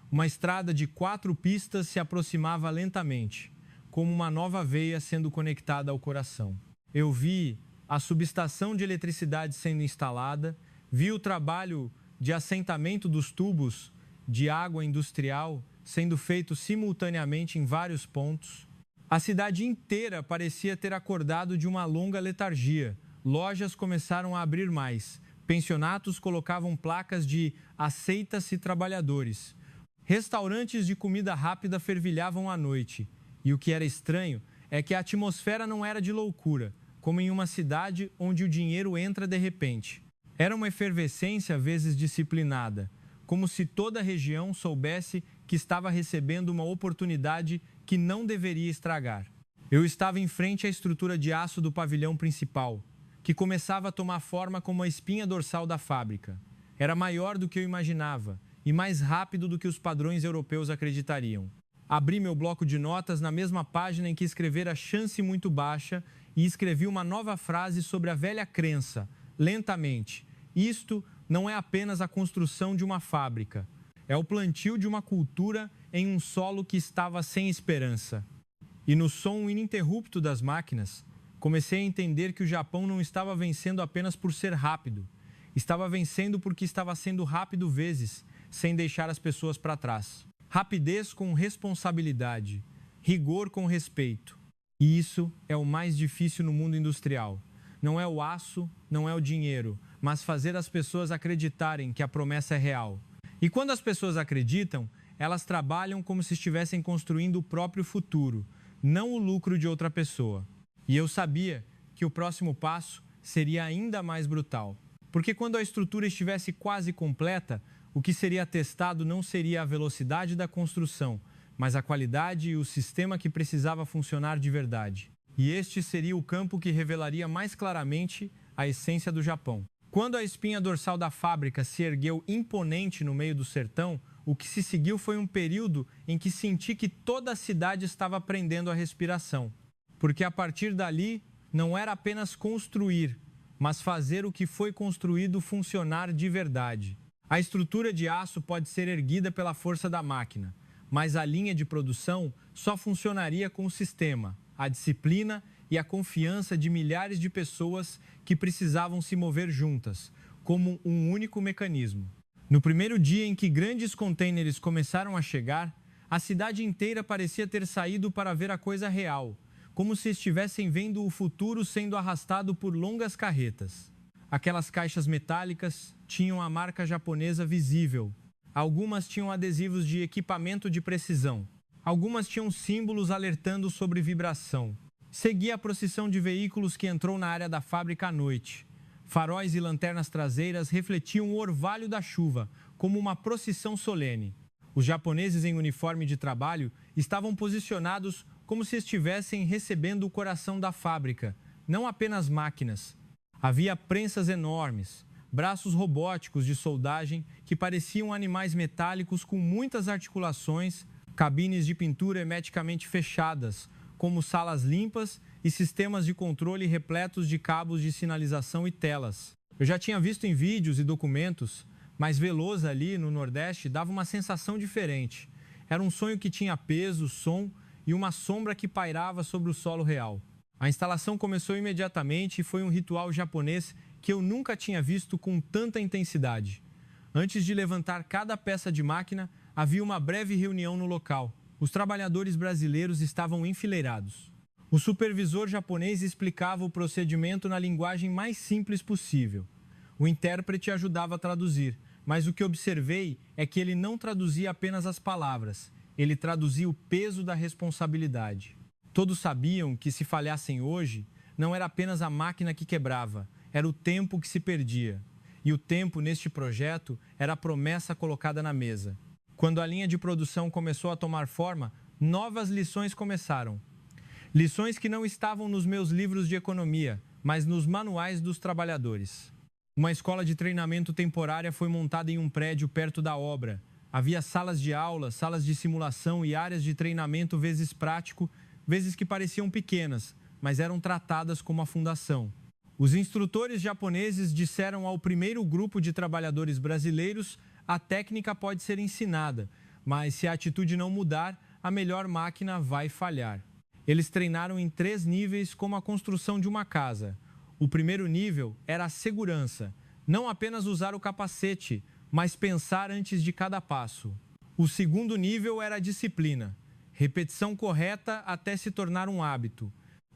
Uma estrada de 4 pistas se aproximava lentamente, como uma nova veia sendo conectada ao coração. Eu vi a subestação de eletricidade sendo instalada, vi o trabalho de assentamento dos tubos de água industrial sendo feito simultaneamente em vários pontos. A cidade inteira parecia ter acordado de uma longa letargia. Lojas começaram a abrir mais. Pensionatos colocavam placas de "Aceita-se trabalhadores". Restaurantes de comida rápida fervilhavam à noite. E o que era estranho é que a atmosfera não era de loucura, como em uma cidade onde o dinheiro entra de repente. Era uma efervescência, às vezes disciplinada, como se toda a região soubesse que estava recebendo uma oportunidade que não deveria estragar. Eu estava em frente à estrutura de aço do pavilhão principal, que começava a tomar forma como a espinha dorsal da fábrica. Era maior do que eu imaginava e mais rápido do que os padrões europeus acreditariam. Abri meu bloco de notas na mesma página em que escrevera chance muito baixa e escrevi uma nova frase sobre a velha crença, lentamente. Isto não é apenas a construção de uma fábrica, é o plantio de uma cultura em um solo que estava sem esperança. E no som ininterrupto das máquinas, comecei a entender que o Japão não estava vencendo apenas por ser rápido. Estava vencendo porque estava sendo rápido vezes, sem deixar as pessoas para trás. Rapidez com responsabilidade, rigor com respeito. E isso é o mais difícil no mundo industrial. Não é o aço, não é o dinheiro, mas fazer as pessoas acreditarem que a promessa é real. E quando as pessoas acreditam, elas trabalham como se estivessem construindo o próprio futuro, não o lucro de outra pessoa. E eu sabia que o próximo passo seria ainda mais brutal. Porque quando a estrutura estivesse quase completa, o que seria testado não seria a velocidade da construção, mas a qualidade e o sistema que precisava funcionar de verdade. E este seria o campo que revelaria mais claramente a essência do Japão. Quando a espinha dorsal da fábrica se ergueu imponente no meio do sertão, o que se seguiu foi um período em que senti que toda a cidade estava aprendendo a respiração. Porque a partir dali, não era apenas construir, mas fazer o que foi construído funcionar de verdade. A estrutura de aço pode ser erguida pela força da máquina, mas a linha de produção só funcionaria com o sistema, a disciplina e a confiança de milhares de pessoas que precisavam se mover juntas, como um único mecanismo. No primeiro dia em que grandes contêineres começaram a chegar, a cidade inteira parecia ter saído para ver a coisa real, como se estivessem vendo o futuro sendo arrastado por longas carretas. Aquelas caixas metálicas tinham a marca japonesa visível. Algumas tinham adesivos de equipamento de precisão. Algumas tinham símbolos alertando sobre vibração. Seguia a procissão de veículos que entrou na área da fábrica à noite. Faróis e lanternas traseiras refletiam o orvalho da chuva, como uma procissão solene. Os japoneses em uniforme de trabalho estavam posicionados como se estivessem recebendo o coração da fábrica, não apenas máquinas. Havia prensas enormes, braços robóticos de soldagem que pareciam animais metálicos com muitas articulações, cabines de pintura hermeticamente fechadas, como salas limpas e sistemas de controle repletos de cabos de sinalização e telas. Eu já tinha visto em vídeos e documentos, mas Veloso ali no Nordeste dava uma sensação diferente. Era um sonho que tinha peso, som e uma sombra que pairava sobre o solo real. A instalação começou imediatamente e foi um ritual japonês que eu nunca tinha visto com tanta intensidade. Antes de levantar cada peça de máquina, havia uma breve reunião no local. Os trabalhadores brasileiros estavam enfileirados. O supervisor japonês explicava o procedimento na linguagem mais simples possível. O intérprete ajudava a traduzir, mas o que observei é que ele não traduzia apenas as palavras, ele traduzia o peso da responsabilidade. Todos sabiam que se falhassem hoje, não era apenas a máquina que quebrava, era o tempo que se perdia. E o tempo neste projeto era a promessa colocada na mesa. Quando a linha de produção começou a tomar forma, novas lições começaram. Lições que não estavam nos meus livros de economia, mas nos manuais dos trabalhadores. Uma escola de treinamento temporária foi montada em um prédio perto da obra. Havia salas de aula, salas de simulação e áreas de treinamento vezes prático, vezes que pareciam pequenas, mas eram tratadas como a fundação. Os instrutores japoneses disseram ao primeiro grupo de trabalhadores brasileiros: a técnica pode ser ensinada, mas se a atitude não mudar, a melhor máquina vai falhar. Eles treinaram em 3 níveis como a construção de uma casa. O primeiro nível era a segurança, não apenas usar o capacete, mas pensar antes de cada passo. O segundo nível era a disciplina, repetição correta até se tornar um hábito.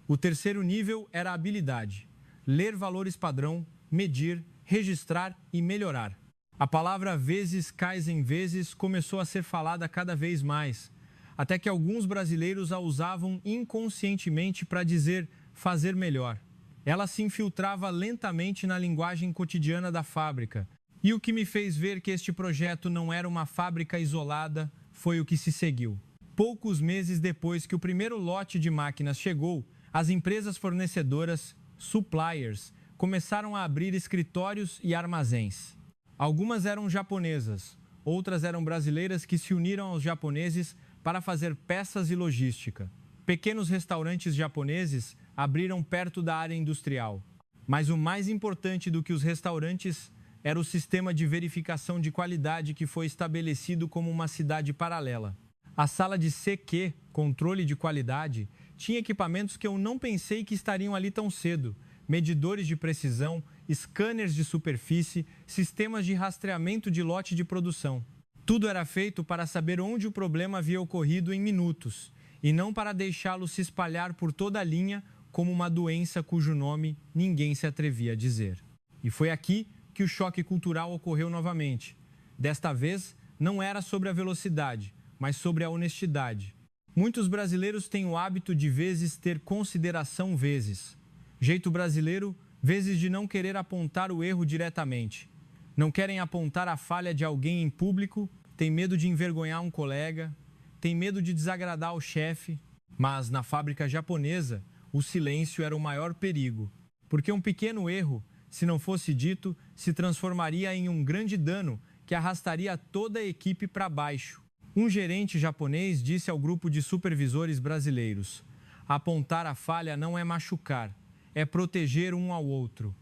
O terceiro nível era a habilidade, ler valores padrão, medir, registrar e melhorar. A palavra vezes, Kaizen vezes começou a ser falada cada vez mais, até que alguns brasileiros a usavam inconscientemente para dizer fazer melhor. Ela se infiltrava lentamente na linguagem cotidiana da fábrica. E o que me fez ver que este projeto não era uma fábrica isolada foi o que se seguiu. Poucos meses depois que o primeiro lote de máquinas chegou, as empresas fornecedoras, suppliers, começaram a abrir escritórios e armazéns. Algumas eram japonesas, outras eram brasileiras que se uniram aos japoneses para fazer peças e logística. Pequenos restaurantes japoneses abriram perto da área industrial. Mas o mais importante do que os restaurantes era o sistema de verificação de qualidade que foi estabelecido como uma cidade paralela. A sala de CQ, controle de qualidade, tinha equipamentos que eu não pensei que estariam ali tão cedo. Medidores de precisão, scanners de superfície, sistemas de rastreamento de lote de produção. Tudo era feito para saber onde o problema havia ocorrido em minutos, e não para deixá-lo se espalhar por toda a linha como uma doença cujo nome ninguém se atrevia a dizer. E foi aqui que o choque cultural ocorreu novamente. Desta vez, não era sobre a velocidade, mas sobre a honestidade. Muitos brasileiros têm o hábito de vezes ter consideração vezes. Jeito brasileiro, vezes de não querer apontar o erro diretamente. Não querem apontar a falha de alguém em público, tem medo de envergonhar um colega, tem medo de desagradar o chefe. Mas na fábrica japonesa, o silêncio era o maior perigo, porque um pequeno erro, se não fosse dito, se transformaria em um grande dano que arrastaria toda a equipe para baixo. Um gerente japonês disse ao grupo de supervisores brasileiros: apontar a falha não é machucar, é proteger um ao outro.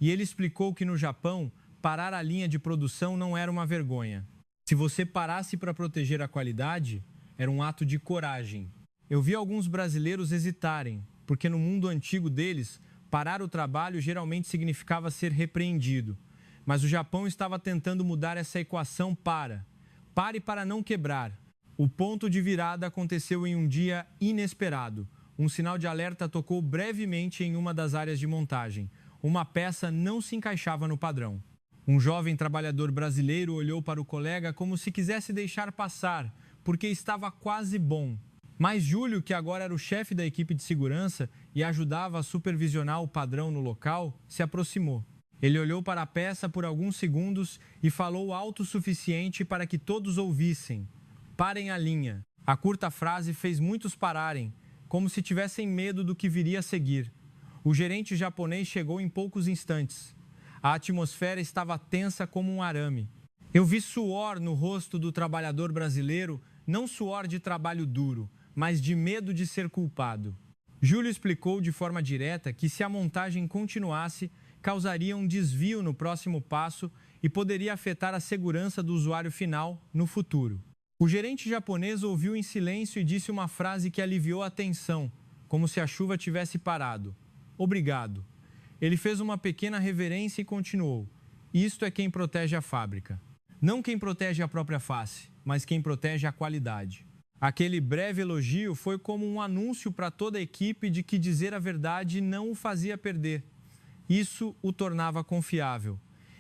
E ele explicou que no Japão, parar a linha de produção não era uma vergonha. Se você parasse para proteger a qualidade, era um ato de coragem. Eu vi alguns brasileiros hesitarem, porque no mundo antigo deles, parar o trabalho geralmente significava ser repreendido. Mas o Japão estava tentando mudar essa equação para. Pare para não quebrar. O ponto de virada aconteceu em um dia inesperado. Um sinal de alerta tocou brevemente em uma das áreas de montagem. Uma peça não se encaixava no padrão. Um jovem trabalhador brasileiro olhou para o colega como se quisesse deixar passar, porque estava quase bom. Mas Júlio, que agora era o chefe da equipe de segurança e ajudava a supervisionar o padrão no local, se aproximou. Ele olhou para a peça por alguns segundos e falou alto o suficiente para que todos ouvissem: parem a linha. A curta frase fez muitos pararem, como se tivessem medo do que viria a seguir. O gerente japonês chegou em poucos instantes. A atmosfera estava tensa como um arame. Eu vi suor no rosto do trabalhador brasileiro, não suor de trabalho duro, mas de medo de ser culpado. Júlio explicou de forma direta que se a montagem continuasse, causaria um desvio no próximo passo e poderia afetar a segurança do usuário final no futuro. O gerente japonês ouviu em silêncio e disse uma frase que aliviou a tensão, como se a chuva tivesse parado. Obrigado. Ele fez uma pequena reverência e continuou. Isto é quem protege a fábrica. Não quem protege a própria face, mas quem protege a qualidade. Aquele breve elogio foi como um anúncio para toda a equipe de que dizer a verdade não o fazia perder. Isso o tornava confiável.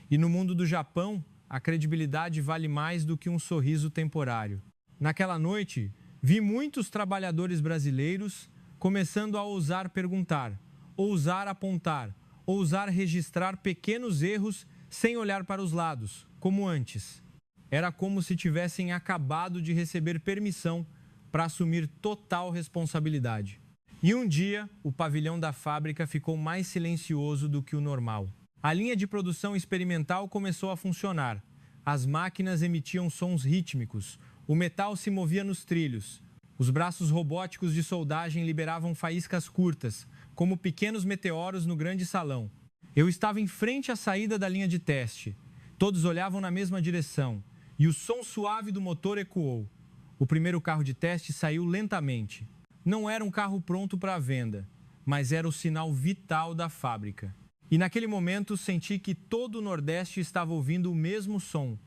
E no mundo do Japão, a credibilidade vale mais do que um sorriso temporário. Naquela noite, vi muitos trabalhadores brasileiros começando a ousar perguntar, ousar apontar, ousar registrar pequenos erros sem olhar para os lados, como antes. Era como se tivessem acabado de receber permissão para assumir total responsabilidade. E um dia, o pavilhão da fábrica ficou mais silencioso do que o normal. A linha de produção experimental começou a funcionar. As máquinas emitiam sons rítmicos, o metal se movia nos trilhos. Os braços robóticos de soldagem liberavam faíscas curtas, como pequenos meteoros no grande salão. Eu estava em frente à saída da linha de teste. Todos olhavam na mesma direção, e o som suave do motor ecoou. O primeiro carro de teste saiu lentamente. Não era um carro pronto para a venda, mas era o sinal vital da fábrica. E naquele momento senti que todo o Nordeste estava ouvindo o mesmo som.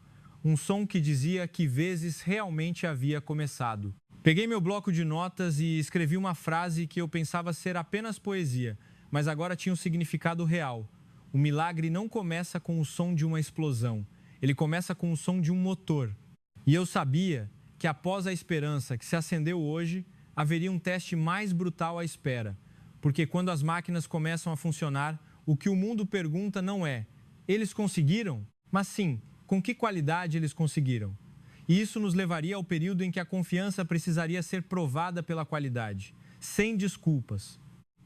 Um som que dizia que vezes realmente havia começado. Peguei meu bloco de notas e escrevi uma frase que eu pensava ser apenas poesia, mas agora tinha um significado real. O milagre não começa com o som de uma explosão. Ele começa com o som de um motor. E eu sabia que após a esperança que se acendeu hoje, haveria um teste mais brutal à espera. Porque quando as máquinas começam a funcionar, o que o mundo pergunta não é: eles conseguiram? Mas sim, com que qualidade eles conseguiram? E isso nos levaria ao período em que a confiança precisaria ser provada pela qualidade, sem desculpas.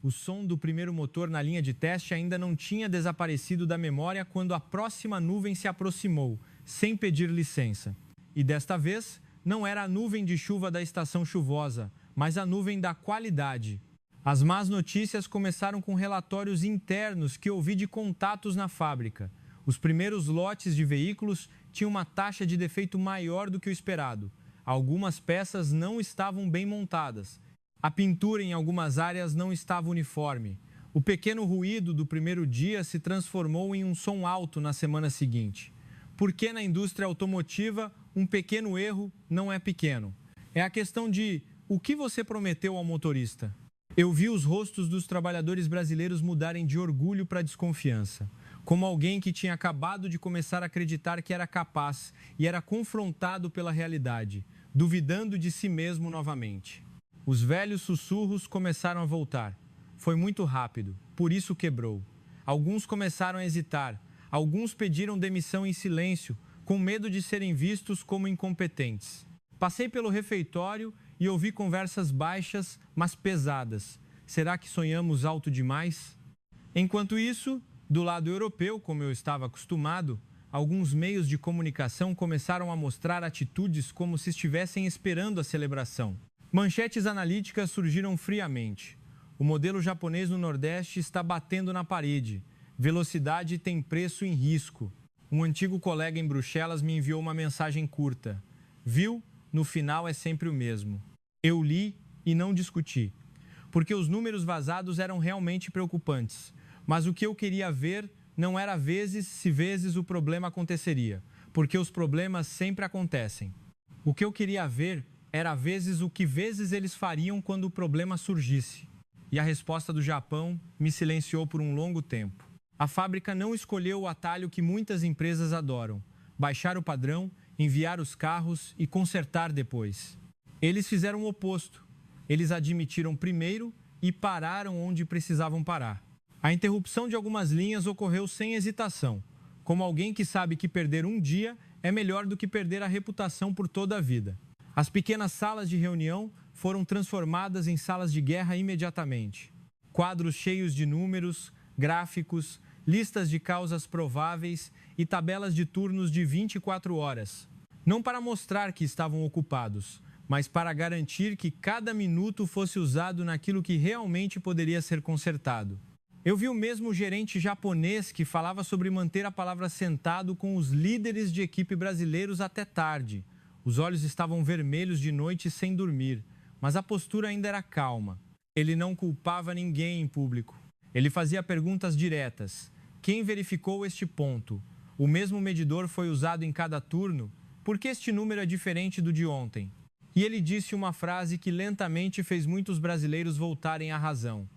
O som do primeiro motor na linha de teste ainda não tinha desaparecido da memória quando a próxima nuvem se aproximou, sem pedir licença. E desta vez, não era a nuvem de chuva da estação chuvosa, mas a nuvem da qualidade. As más notícias começaram com relatórios internos que ouvi de contatos na fábrica. Os primeiros lotes de veículos tinham uma taxa de defeito maior do que o esperado. Algumas peças não estavam bem montadas. A pintura em algumas áreas não estava uniforme. O pequeno ruído do primeiro dia se transformou em um som alto na semana seguinte. Porque na indústria automotiva, um pequeno erro não é pequeno. É a questão de o que você prometeu ao motorista. Eu vi os rostos dos trabalhadores brasileiros mudarem de orgulho para desconfiança, como alguém que tinha acabado de começar a acreditar que era capaz e era confrontado pela realidade, duvidando de si mesmo novamente. Os velhos sussurros começaram a voltar. Foi muito rápido, por isso quebrou. Alguns começaram a hesitar, alguns pediram demissão em silêncio, com medo de serem vistos como incompetentes. Passei pelo refeitório e ouvi conversas baixas, mas pesadas. Será que sonhamos alto demais? Enquanto isso, do lado europeu, como eu estava acostumado, alguns meios de comunicação começaram a mostrar atitudes como se estivessem esperando a celebração. Manchetes analíticas surgiram friamente. O modelo japonês no Nordeste está batendo na parede. Velocidade tem preço em risco. Um antigo colega em Bruxelas me enviou uma mensagem curta. Viu? No final é sempre o mesmo. Eu li e não discuti, porque os números vazados eram realmente preocupantes. Mas o que eu queria ver não era se vezes o problema aconteceria, porque os problemas sempre acontecem. O que eu queria ver era o que vezes eles fariam quando o problema surgisse. E a resposta do Japão me silenciou por um longo tempo. A fábrica não escolheu o atalho que muitas empresas adoram: baixar o padrão, enviar os carros e consertar depois. Eles fizeram o oposto. Eles admitiram primeiro e pararam onde precisavam parar. A interrupção de algumas linhas ocorreu sem hesitação, como alguém que sabe que perder um dia é melhor do que perder a reputação por toda a vida. As pequenas salas de reunião foram transformadas em salas de guerra imediatamente. Quadros cheios de números, gráficos, listas de causas prováveis e tabelas de turnos de 24 horas. Não para mostrar que estavam ocupados, mas para garantir que cada minuto fosse usado naquilo que realmente poderia ser consertado. Eu vi o mesmo gerente japonês que falava sobre manter a palavra sentado com os líderes de equipe brasileiros até tarde. Os olhos estavam vermelhos de noite sem dormir, mas a postura ainda era calma. Ele não culpava ninguém em público. Ele fazia perguntas diretas. Quem verificou este ponto? O mesmo medidor foi usado em cada turno? Por que este número é diferente do de ontem? E ele disse uma frase que lentamente fez muitos brasileiros voltarem à razão.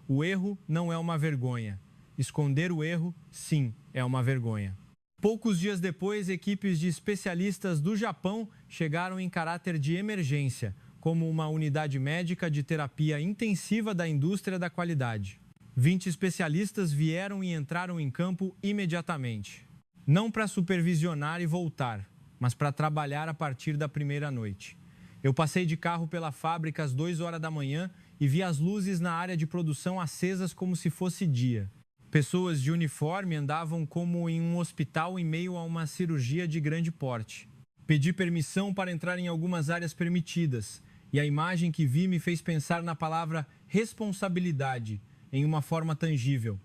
O erro não é uma vergonha. Esconder o erro, sim, é uma vergonha. Poucos dias depois, equipes de especialistas do Japão chegaram em caráter de emergência, como uma unidade médica de terapia intensiva da indústria da qualidade. 20 especialistas vieram e entraram em campo imediatamente. Não para supervisionar e voltar, mas para trabalhar a partir da primeira noite. Eu passei de carro pela fábrica às 2 horas da manhã e vi as luzes na área de produção acesas como se fosse dia. Pessoas de uniforme andavam como em um hospital em meio a uma cirurgia de grande porte. Pedi permissão para entrar em algumas áreas permitidas, e a imagem que vi me fez pensar na palavra responsabilidade, em uma forma tangível.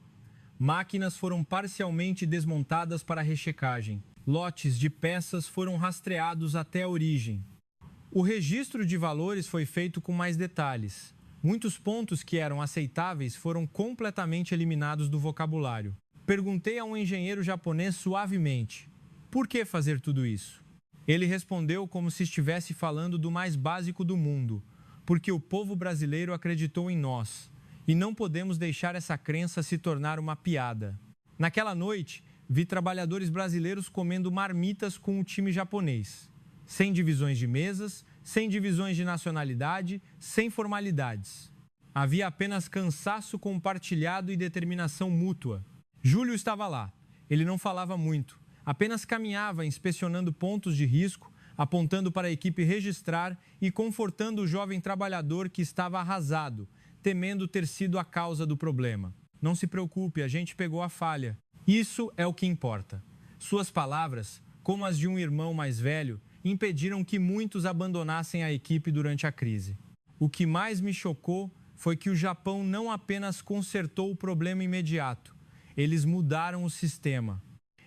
Máquinas foram parcialmente desmontadas para rechecagem. Lotes de peças foram rastreados até a origem. O registro de valores foi feito com mais detalhes. Muitos pontos que eram aceitáveis foram completamente eliminados do vocabulário. Perguntei a um engenheiro japonês suavemente: por que fazer tudo isso? Ele respondeu como se estivesse falando do mais básico do mundo: porque o povo brasileiro acreditou em nós. E não podemos deixar essa crença se tornar uma piada. Naquela noite, vi trabalhadores brasileiros comendo marmitas com o time japonês. Sem divisões de mesas, sem divisões de nacionalidade, sem formalidades. Havia apenas cansaço compartilhado e determinação mútua. Júlio estava lá. Ele não falava muito, apenas caminhava inspecionando pontos de risco, apontando para a equipe registrar e confortando o jovem trabalhador que estava arrasado, temendo ter sido a causa do problema. Não se preocupe, a gente pegou a falha. Isso é o que importa. Suas palavras, como as de um irmão mais velho, impediram que muitos abandonassem a equipe durante a crise. O que mais me chocou foi que o Japão não apenas consertou o problema imediato, eles mudaram o sistema.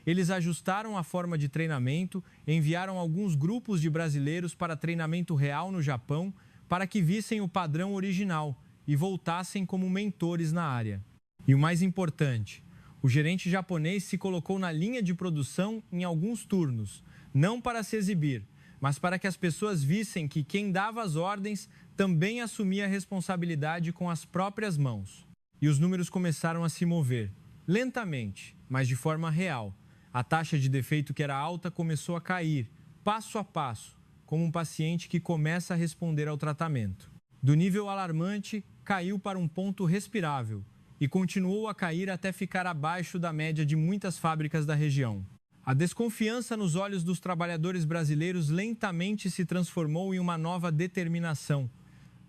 Eles ajustaram a forma de treinamento, enviaram alguns grupos de brasileiros para treinamento real no Japão para que vissem o padrão original e voltassem como mentores na área. E o mais importante, o gerente japonês se colocou na linha de produção em alguns turnos, não para se exibir, mas para que as pessoas vissem que quem dava as ordens também assumia a responsabilidade com as próprias mãos. E os números começaram a se mover, lentamente, mas de forma real. A taxa de defeito que era alta começou a cair, passo a passo, como um paciente que começa a responder ao tratamento. Do nível alarmante, caiu para um ponto respirável e continuou a cair até ficar abaixo da média de muitas fábricas da região. A desconfiança nos olhos dos trabalhadores brasileiros lentamente se transformou em uma nova determinação.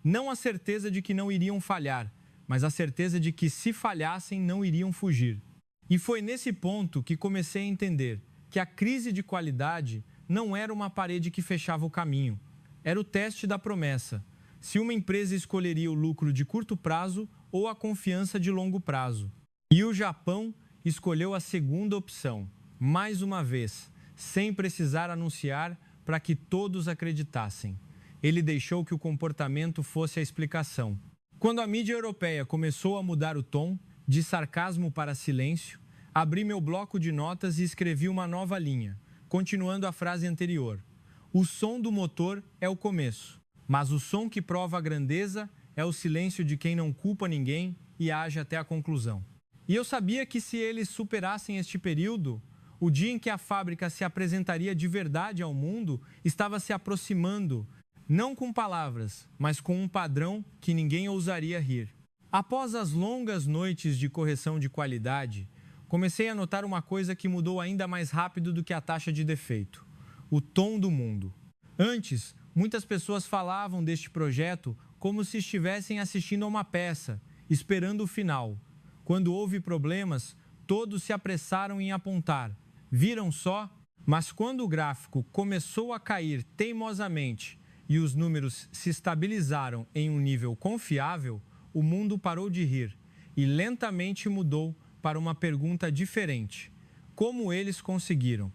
Não a certeza de que não iriam falhar, mas a certeza de que, se falhassem, não iriam fugir. E foi nesse ponto que comecei a entender que a crise de qualidade não era uma parede que fechava o caminho. Era o teste da promessa. Se uma empresa escolheria o lucro de curto prazo ou a confiança de longo prazo. E o Japão escolheu a segunda opção. Mais uma vez, sem precisar anunciar para que todos acreditassem. Ele deixou que o comportamento fosse a explicação. Quando a mídia europeia começou a mudar o tom, de sarcasmo para silêncio, abri meu bloco de notas e escrevi uma nova linha, continuando a frase anterior. O som do motor é o começo, mas o som que prova a grandeza é o silêncio de quem não culpa ninguém e age até a conclusão. E eu sabia que, se eles superassem este período, o dia em que a fábrica se apresentaria de verdade ao mundo estava se aproximando, não com palavras, mas com um padrão que ninguém ousaria rir. Após as longas noites de correção de qualidade, comecei a notar uma coisa que mudou ainda mais rápido do que a taxa de defeito: o tom do mundo. Antes, muitas pessoas falavam deste projeto como se estivessem assistindo a uma peça, esperando o final. Quando houve problemas, todos se apressaram em apontar. Viram só? Mas quando o gráfico começou a cair teimosamente e os números se estabilizaram em um nível confiável, o mundo parou de rir e lentamente mudou para uma pergunta diferente: como eles conseguiram?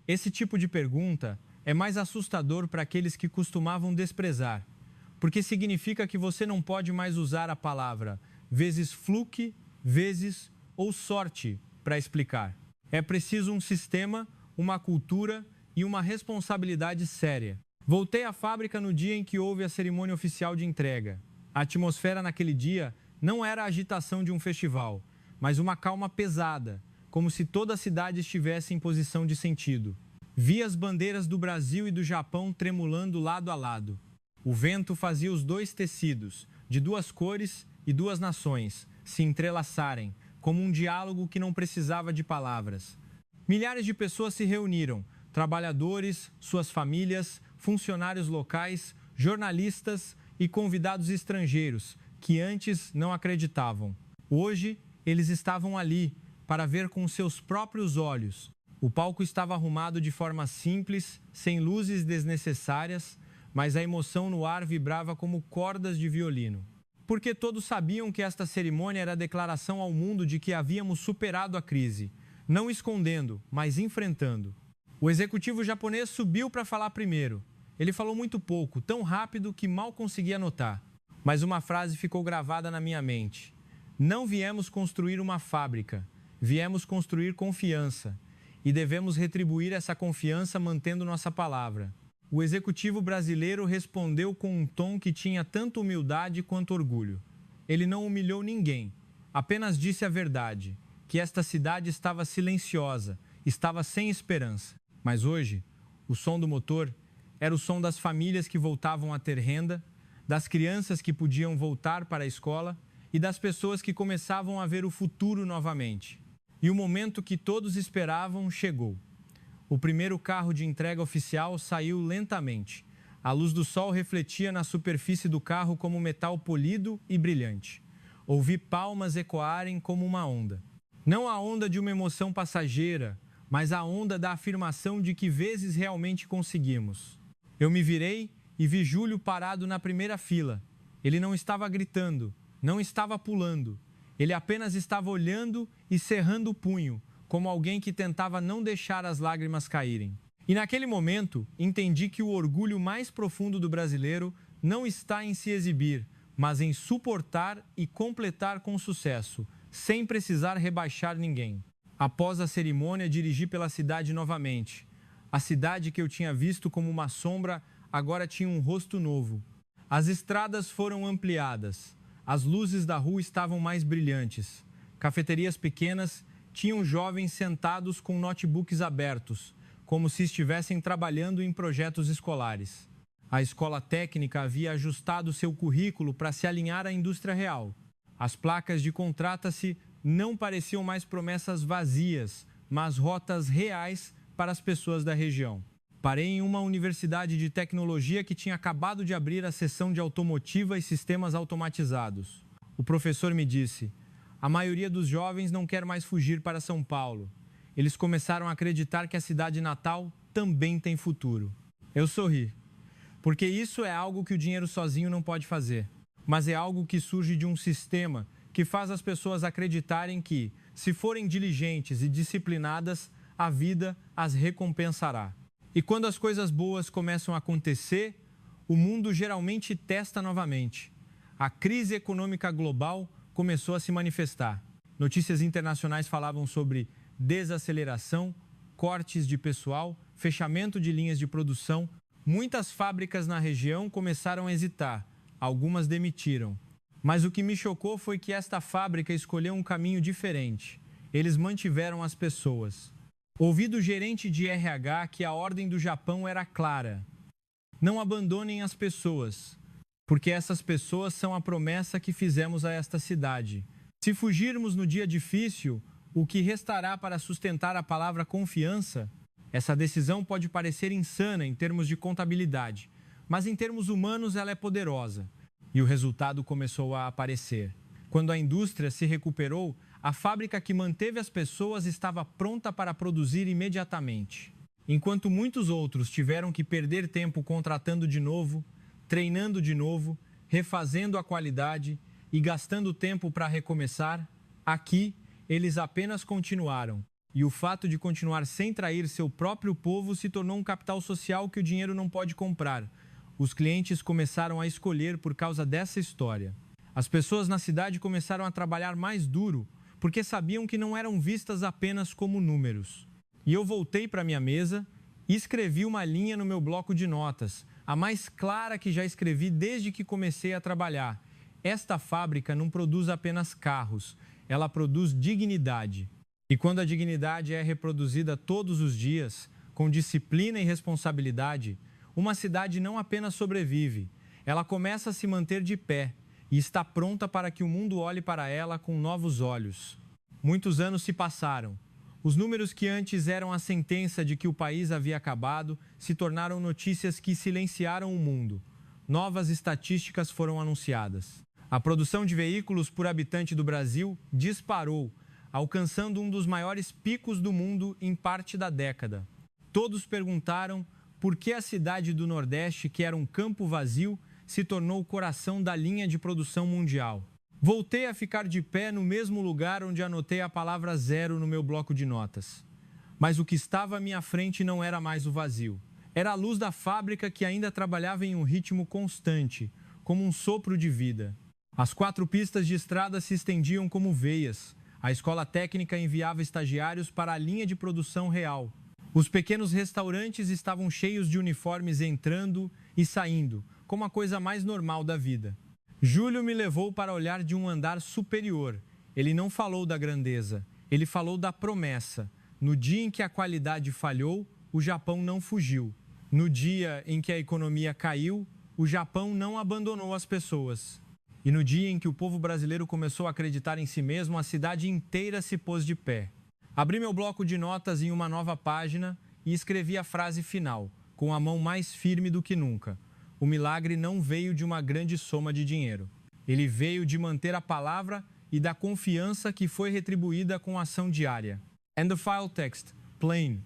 Esse tipo de pergunta é mais assustador para aqueles que costumavam desprezar, porque significa que você não pode mais usar a palavra vezes fluke, vezes ou sorte para explicar. É preciso um sistema, uma cultura e uma responsabilidade séria. Voltei à fábrica no dia em que houve a cerimônia oficial de entrega. A atmosfera naquele dia não era a agitação de um festival, mas uma calma pesada, como se toda a cidade estivesse em posição de sentido. Vi as bandeiras do Brasil e do Japão tremulando lado a lado. O vento fazia os dois tecidos, de duas cores e duas nações, se entrelaçarem, como um diálogo que não precisava de palavras. Milhares de pessoas se reuniram, trabalhadores, suas famílias, funcionários locais, jornalistas e convidados estrangeiros, que antes não acreditavam. Hoje, eles estavam ali para ver com seus próprios olhos. O palco estava arrumado de forma simples, sem luzes desnecessárias, mas a emoção no ar vibrava como cordas de violino. Porque todos sabiam que esta cerimônia era a declaração ao mundo de que havíamos superado a crise, não escondendo, mas enfrentando. O executivo japonês subiu para falar primeiro. Ele falou muito pouco, tão rápido que mal conseguia anotar. Mas uma frase ficou gravada na minha mente: não viemos construir uma fábrica, viemos construir confiança. E devemos retribuir essa confiança mantendo nossa palavra. O executivo brasileiro respondeu com um tom que tinha tanto humildade quanto orgulho. Ele não humilhou ninguém, apenas disse a verdade, que esta cidade estava silenciosa, estava sem esperança. Mas hoje, o som do motor era o som das famílias que voltavam a ter renda, das crianças que podiam voltar para a escola e das pessoas que começavam a ver o futuro novamente. E o momento que todos esperavam chegou. O primeiro carro de entrega oficial saiu lentamente. A luz do sol refletia na superfície do carro como metal polido e brilhante. Ouvi palmas ecoarem como uma onda. Não a onda de uma emoção passageira, mas a onda da afirmação de que vezes realmente conseguimos. Eu me virei e vi Júlio parado na primeira fila. Ele não estava gritando, não estava pulando. Ele apenas estava olhando e cerrando o punho, como alguém que tentava não deixar as lágrimas caírem. E naquele momento, entendi que o orgulho mais profundo do brasileiro não está em se exibir, mas em suportar e completar com sucesso, sem precisar rebaixar ninguém. Após a cerimônia, dirigi pela cidade novamente. A cidade que eu tinha visto como uma sombra agora tinha um rosto novo. As estradas foram ampliadas. As luzes da rua estavam mais brilhantes. Cafeterias pequenas tinham jovens sentados com notebooks abertos, como se estivessem trabalhando em projetos escolares. A escola técnica havia ajustado seu currículo para se alinhar à indústria real. As placas de contrata-se não pareciam mais promessas vazias, mas rotas reais para as pessoas da região. Parei em uma universidade de tecnologia que tinha acabado de abrir a seção de automotiva e sistemas automatizados. O professor me disse: a maioria dos jovens não quer mais fugir para São Paulo. Eles começaram a acreditar que a cidade natal também tem futuro. Eu sorri, porque isso é algo que o dinheiro sozinho não pode fazer, mas é algo que surge de um sistema que faz as pessoas acreditarem que, se forem diligentes e disciplinadas, a vida as recompensará. E quando as coisas boas começam a acontecer, o mundo geralmente testa novamente. A crise econômica global começou a se manifestar. Notícias internacionais falavam sobre desaceleração, cortes de pessoal, fechamento de linhas de produção. Muitas fábricas na região começaram a hesitar, algumas demitiram. Mas o que me chocou foi que esta fábrica escolheu um caminho diferente. Eles mantiveram as pessoas. Ouvi do gerente de RH que a ordem do Japão era clara: não abandonem as pessoas, porque essas pessoas são a promessa que fizemos a esta cidade. Se fugirmos no dia difícil, o que restará para sustentar a palavra confiança? Essa decisão pode parecer insana em termos de contabilidade, mas em termos humanos ela é poderosa. E o resultado começou a aparecer. Quando a indústria se recuperou, a fábrica que manteve as pessoas estava pronta para produzir imediatamente. Enquanto muitos outros tiveram que perder tempo contratando de novo, treinando de novo, refazendo a qualidade e gastando tempo para recomeçar, aqui eles apenas continuaram. E o fato de continuar sem trair seu próprio povo se tornou um capital social que o dinheiro não pode comprar. Os clientes começaram a escolher por causa dessa história. As pessoas na cidade começaram a trabalhar mais duro porque sabiam que não eram vistas apenas como números. E eu voltei para minha mesa e escrevi uma linha no meu bloco de notas, a mais clara que já escrevi desde que comecei a trabalhar. Esta fábrica não produz apenas carros, ela produz dignidade. E quando a dignidade é reproduzida todos os dias, com disciplina e responsabilidade, uma cidade não apenas sobrevive, ela começa a se manter de pé e está pronta para que o mundo olhe para ela com novos olhos. Muitos anos se passaram. Os números que antes eram a sentença de que o país havia acabado se tornaram notícias que silenciaram o mundo. Novas estatísticas foram anunciadas. A produção de veículos por habitante do Brasil disparou, alcançando um dos maiores picos do mundo em parte da década. Todos perguntaram por que a cidade do Nordeste, que era um campo vazio, se tornou o coração da linha de produção mundial. Voltei a ficar de pé no mesmo lugar onde anotei a palavra zero no meu bloco de notas. Mas o que estava à minha frente não era mais o vazio. Era a luz da fábrica que ainda trabalhava em um ritmo constante, como um sopro de vida. As 4 pistas de estrada se estendiam como veias. A escola técnica enviava estagiários para a linha de produção real. Os pequenos restaurantes estavam cheios de uniformes entrando e saindo, como a coisa mais normal da vida. Júlio me levou para olhar de um andar superior. Ele não falou da grandeza, ele falou da promessa. No dia em que a qualidade falhou, o Japão não fugiu. No dia em que a economia caiu, o Japão não abandonou as pessoas. E no dia em que o povo brasileiro começou a acreditar em si mesmo, a cidade inteira se pôs de pé. Abri meu bloco de notas em uma nova página e escrevi a frase final, com a mão mais firme do que nunca. O milagre não veio de uma grande soma de dinheiro. Ele veio de manter a palavra e da confiança que foi retribuída com a ação diária. And the file text, plain.